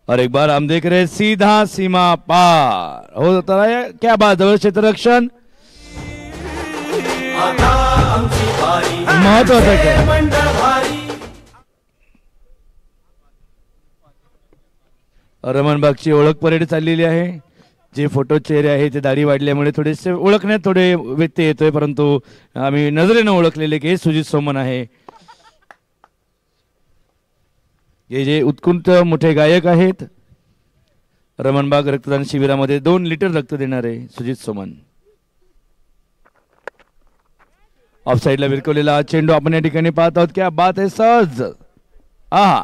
और एक बार हम देख रहे हैं सीधा सीमा पार होता है. क्या बात है. क्षेत्ररक्षण महत्वाचं काय. रमणबागची ओळख परेड चाललेली आहे. जे फोटो चेहरे आहे ते दाढी वाढल्यामुळे थोडेसे ओळखण्यात थोडे व्यत्यय येतोय परंतु आम्ही नजरेनं ओळखलेले की सुजित सोमन आहे. हे जे उत्कृष्ट मोठे गायक आहेत रमणबाग रक्तदान शिबिरामध्ये 2 लिटर रक्त देणारे सुजित सोमन. ऑफ साइडला विरकवलेला चेंडू आपण या ठिकाणी पाहत आहोत. क्या बात आहे. सहज आहा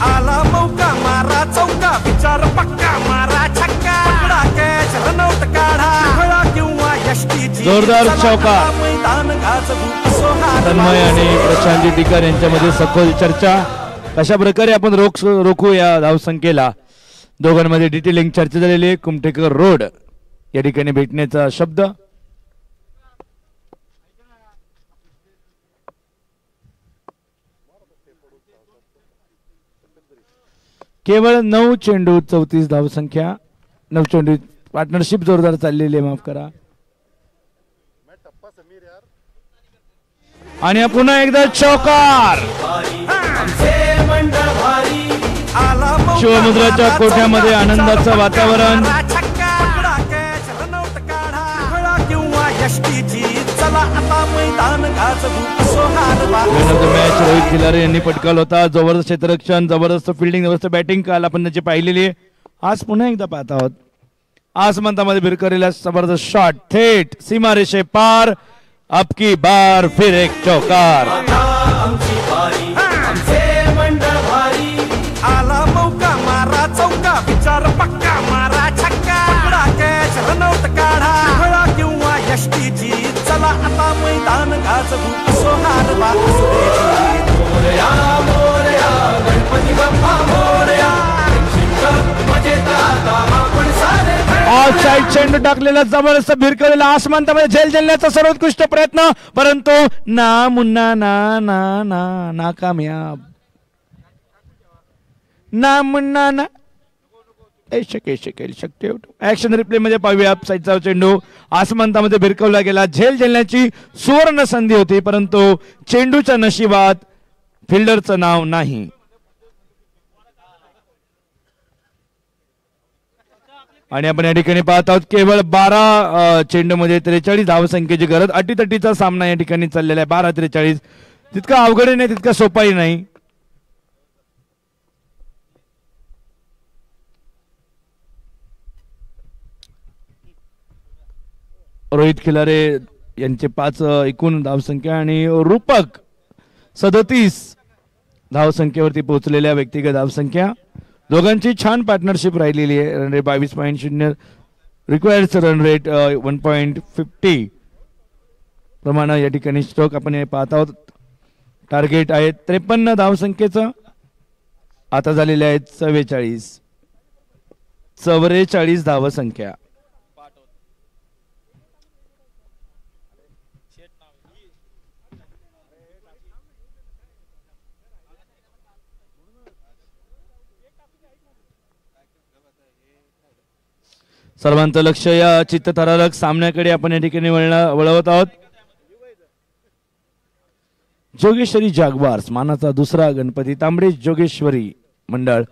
आला मौका मारा चौका विचार पक्का मारा छक्का पकडा कॅच रनआउट काढा फळा किंवा यष्टीची जोरदार चौका. मैदान गाजवू असो तन्मय आणि प्रशांत टिकर यांच्यामध्ये सखोल चर्चा. कशा प्रकारे आपण रोखू या धावसंख्येला दोघांमध्ये डिटेलिंग चर्चा झालेली आहे. कुमठेकर रोड या ठिकाणी भेटण्याचा शब्द. केवळ 9 चेंडू 34 धावसंख्या. 9 चेंडू पार्टनरशिप जोरदार चाललेली आहे. माफ करा. आणि पुन्हा एकदा चौकार. शिवमुद्राच्या कोठ्यामध्ये आनंदाचं वातावरण. मॅच रोहित खिलारे यांनी पटकावला होता. जबरदस्त क्षेत्ररक्षण, जबरदस्त फिल्डिंग, जबरदस्त बॅटिंग काल आपण त्याची पाहिलेली आहे. आज पुन्हा एकदा पाहत आहोत. आसमंतामध्ये भिरकवलेला जबरदस्त शॉट थेट सीमारेषे पार. अब की बार फिर एक चौकार. आला मौका मारा चौका विचार पक्का मारा छक्का पकडा कॅच रनआउट काढा फळा किंवा असुरेची मोरया मोरया गणपती बाप्पा मोरया मजेत आता आपण सारे ऑफ साइड चेंडू टाकलेला जबरदस्त भिरकलेला आसमानतामध्ये झेल झेलण्याचा सर्वोत्कृष्ट प्रयत्न, परंतु ना मुन्ना ना ना ना नाकामयाब. ना मुन्ना ना शक्य. ऍक्शन रिप्ले मध्ये पाहूया. साईडचा चेंडू आसमानतामध्ये भिरकवला गेला. झेल झेलण्याची सुवर्ण संधी होती, परंतु चेंडूच्या नशिबात फिल्डरचं नाव नाही. आणि आपण या ठिकाणी पाहत आहोत केवळ 12 चेंडूमध्ये 43 धावसंख्येची गरज. अटीतटीचा सामना या ठिकाणी चाललेला आहे. 12-43 तितका अवघड नाही, तितका सोपाही नाही. रोहित खिलारे यांचे 5 एकूण धावसंख्या आणि रूपक 37 धावसंख्येवरती पोहोचलेल्या व्यक्तिगत धावसंख्या. दोघांची छान पार्टनरशिप राहिलेली आहे. Run rate 22.0, required run rate 1.50 प्रमाणे या ठिकाणी स्ट्रोक आपण पाहत आहोत. टार्गेट आहे 53 धावसंख्येचं. आता झालेले आहेत 44 धावसंख्या. सर्वांचं लक्ष या चित्तथरारक सामन्याकडे आपण या ठिकाणी वळवत आहोत. जोगेश्वरी जॅग्वार्स मानाचा दुसरा गणपती तांबडे जोगेश्वरी मंडळ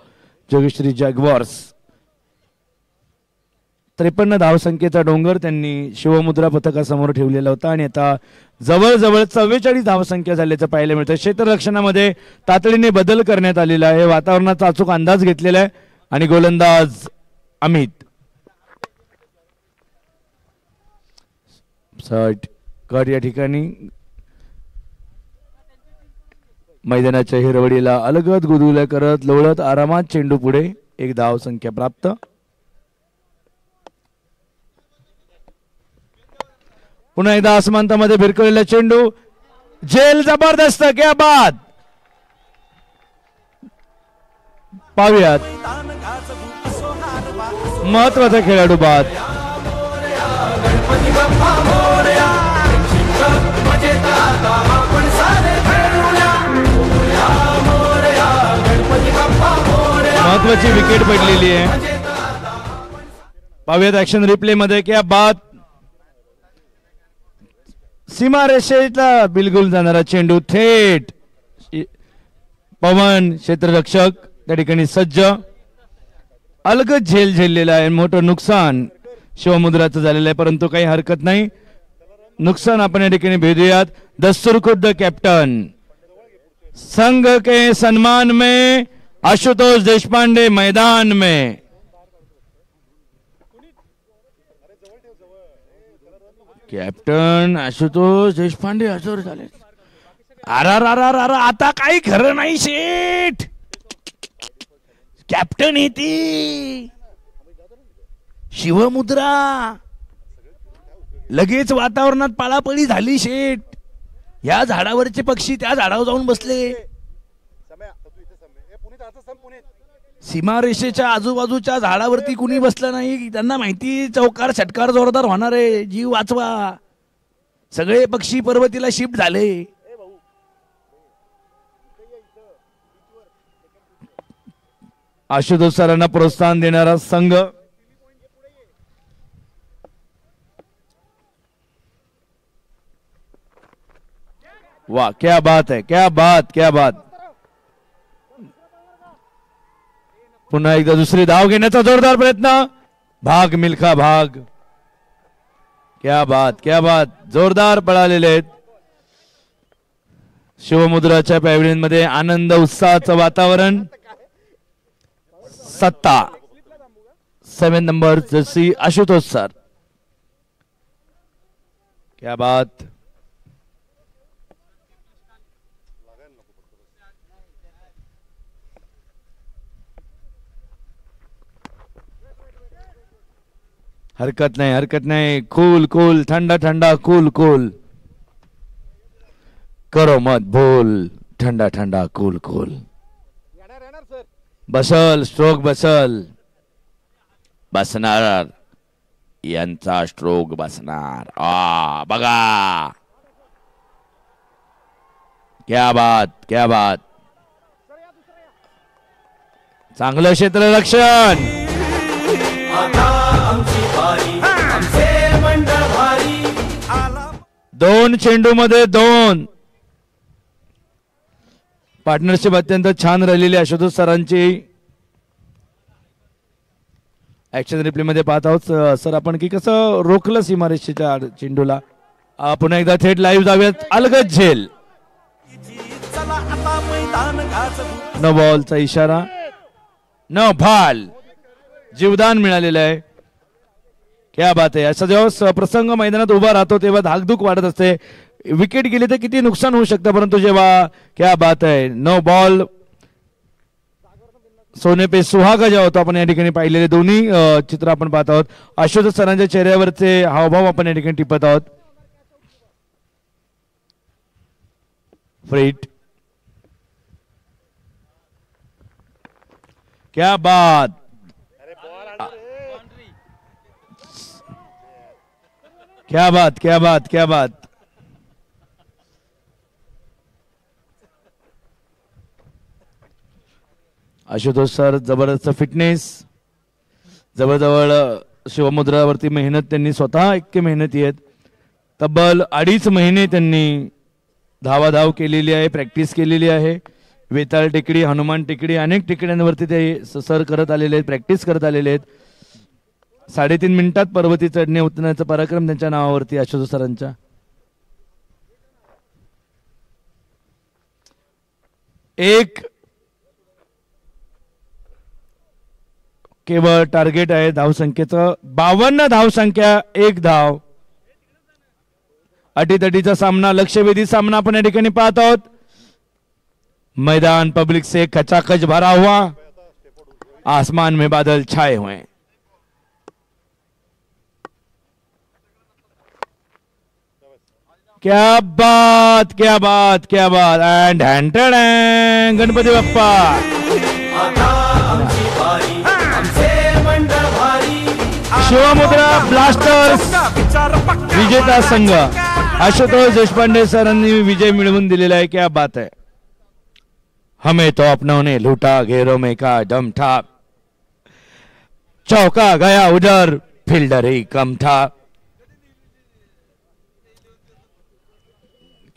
जोगेश्वरी जॅग्वार्स 53 धावसंख्येचा डोंगर त्यांनी शिवमुद्रा पथकासमोर ठेवलेला होता आणि आता जवळजवळ 44 धावसंख्या झाल्याचं पाहायला मिळतं. क्षेत्ररक्षणामध्ये तातडीने बदल करण्यात आलेला आहे. वातावरणाचा अचूक अंदाज घेतलेला आहे आणि गोलंदाज अमित कट या ठिकाणी मैदानाच्या हिरवडीला अलगद गुदगुल्या करत लोळत आरामात चेंडू पुढे. 1 धाव संख्या प्राप्त. पुन्हा एकदा आसमांतामध्ये भिरकलेला चेंडू. झेल जबरदस्त. क्या बात. पाहूयात महत्वाचा खेळाडू बाद. गणपती बाप्पा मोरया मजेत आता आपण सारे खेळूया मोरया मोरया गणपती बाप्पा मोरया. महत्वाची विकेट पडलेली आहे. पाहूयात ऍक्शन रिप्ले मध्ये. क्या बात. सीमारेषेला बिलकुल जाणारा चेंडू थेट पवन क्षेत्ररक्षक त्या ठिकाणी सज्ज. अलगद झेल झेललेला आहे. मोठं नुकसान शिवमुद्राचं झालेलं आहे, परंतु काही हरकत नाही. नुकसान आपण या ठिकाणी भेदूयात. दस्तूर खुद्द कॅप्टन संघ के सम्मान में आशुतोष देशपांडे मैदान में. कॅप्टन आशुतोष देशपांडे हजर झाले. आता काही खरं नाही शेठ. कॅप्टन येते शिवमुद्रा. लगेच वातावरणात पळापळी झाली शेठ. या झाडावरचे पक्षी त्या झाडावर जाऊन बसले. सीमारेषेच्या आजूबाजूच्या झाडावरती कुणी बसलं नाही. त्यांना माहिती चौकार षटकार जोरदार होणार आहे. जीव वाचवा. सगळे पक्षी पर्वतीला शिफ्ट झाले. आशुतोष सरांना प्रोत्साहन देणारा संघ. वाह क्या बात है. क्या बात क्या बात. पुन्हा एकदा दुसरी धाव घेण्याचा जोरदार प्रयत्न. भाग मिल्खा भाग. क्या बात क्या बात. जोरदार पळालेले आहेत. शिवमुद्राच्या पॅव्हिलियन मध्ये आनंद उत्साहाचं वातावरण. सत्ता 7 नंबर जर्सी आशुतोष सर. क्या बात. हरकत नाही. Cool cool. थंडा थंडा. Cool cool. करो मत भूल, ठंडा ठंडा कूल कूल. बसल स्ट्रोक बसल, बसणार यांचा स्ट्रोक बसणार. बघा, क्या बात क्या बात. चांगलं क्षेत्ररक्षण. दोन चेंडू मध्ये दोन. पार्टनरशिप अत्यंत छान राहिलेली आशुतोष सरांची. ऍक्शन रिप्ले मध्ये पाहत आहोत सर आपण की कसं रोखलं सीमारेषेच्या चेंडूला. पुन्हा एकदा थेट लाईव्ह जाऊयात. अलगद झेल. न बॉलचा इशारा, न भाल. जीवदान मिळालेलं आहे. क्या बात आहे. असा जेव्हा प्रसंग मैदानात उभा राहतो तेव्हा धाकधूक वाढत असते. विकेट गेली तर किती नुकसान होऊ शकतं, परंतु जेव्हा क्या बात आहे नो बॉल सोने पे सुहागा जेव्हा होतो आपण या ठिकाणी पाहिलेले दोन्ही चित्र आपण पाहत आहोत. आशुतोष सरांच्या चेहऱ्यावरचे हावभाव आपण या ठिकाणी टिपत आहोत. फ्रीट. क्या बात. क्या बात क्या बात क्या बात. आशुतोष सर जबरदस्त फिटनेस. जवळजवळ शिवमुद्रावरती मेहनत त्यांनी स्वतः इतके मेहनती आहेत. तब्बल 2.5 महिने त्यांनी धावाधाव केलेली आहे, प्रॅक्टिस केलेली आहे. वेताळ टेकडी, हनुमान टेकडी, अनेक टेकड्यांवरती ते सर करत आलेले आहेत, प्रॅक्टिस करत आलेले आहेत. 3.5 मिनिटात पर्वती चढणे उतरण्याचा पराक्रम त्यांच्या नावावरती आशुतोष सरांच्या. एक केवळ टार्गेट आहे धावसंख्येचं. 52 धावसंख्या, 1 धाव. अटीतटीचा सामना, लक्षवेधी सामना आपण या ठिकाणी पाहत आहोत. मैदान पब्लिक से खचाखच भरा हुआ, आसमान में बादल छाए हुए. क्या बात क्या बात क्या बात. And haunted Ganpati Bappa. Shivmudra Blasters विजेता संघ. आशुतोष देशपांडे सरांनी विजय मिळवून दिलेला आहे. क्या बात है. हमें तो अपनों ने लूटा, घेरों में का दम था, चौका गया उधर, फील्डर ही कम था.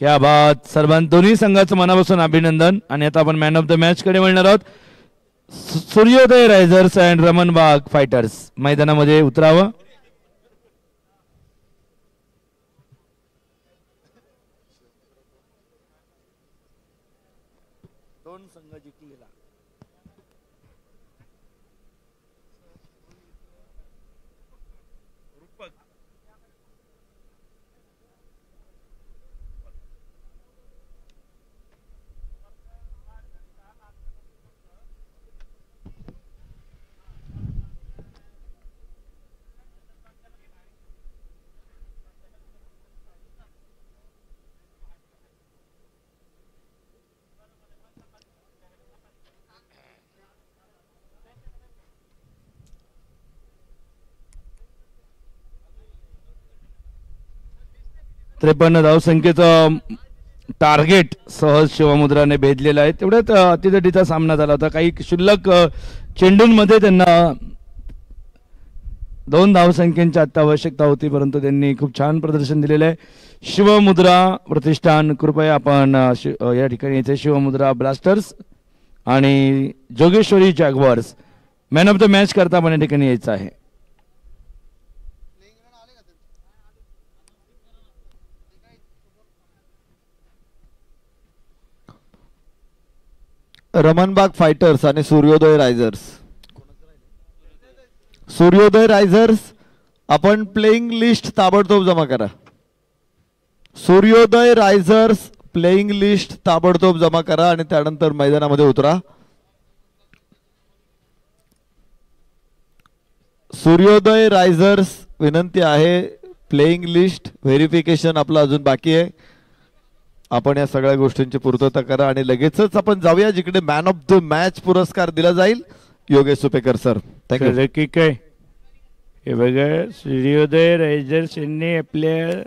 क्या बात. सर्वांनी दोन्ही संघाचं मनापासून अभिनंदन. आणि आता आपण मॅन ऑफ द मॅच कडे वळणार आहोत. सूर्योदय रायझर्स अँड रमणबाग फायटर्स मैदानामध्ये उतरावं. दोन संघ जिंकलेला. त्रेपन्न धावसंख्येचं टार्गेट सहज शिवमुद्राने भेदलेलं आहे. तेवढ्यात अतितटीचा सामना झाला होता. काही क्षुल्लक चेंडूंमध्ये त्यांना 2 धावसंख्येची आता आवश्यकता होती, परंतु त्यांनी खूप छान प्रदर्शन दिलेलं आहे. शिवमुद्रा प्रतिष्ठान कृपया आपण या ठिकाणी येथे शिवमुद्रा ब्लास्टर्स आणि Jogeshwari Jaguars man of the match करता आपण या ठिकाणी यायचं आहे. रमणबाग फायटर्स आणि सूर्योदय रायझर्स. सूर्योदय रायझर्स आपण प्लेइंग लिस्ट ताबडतोब जमा करा. सूर्योदय रायझर्स प्लेइंग लिस्ट ताबडतोब जमा करा आणि त्यानंतर मैदानामध्ये उतरा. सूर्योदय रायझर्स विनंती आहे, प्लेइंग लिस्ट व्हेरिफिकेशन आपलं अजून बाकी आहे. आपण या सगळ्या गोष्टींची पूर्तता करा आणि लगेचच आपण जाऊया जिकडे मॅन ऑफ द मॅच पुरस्कार दिला जाईल. Yogesh Supekar sir, thank you. ठीक आहे. हे बघा, सूर्योदय रायझर्स यांनी आपल्या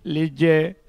लिस्ट जे आहे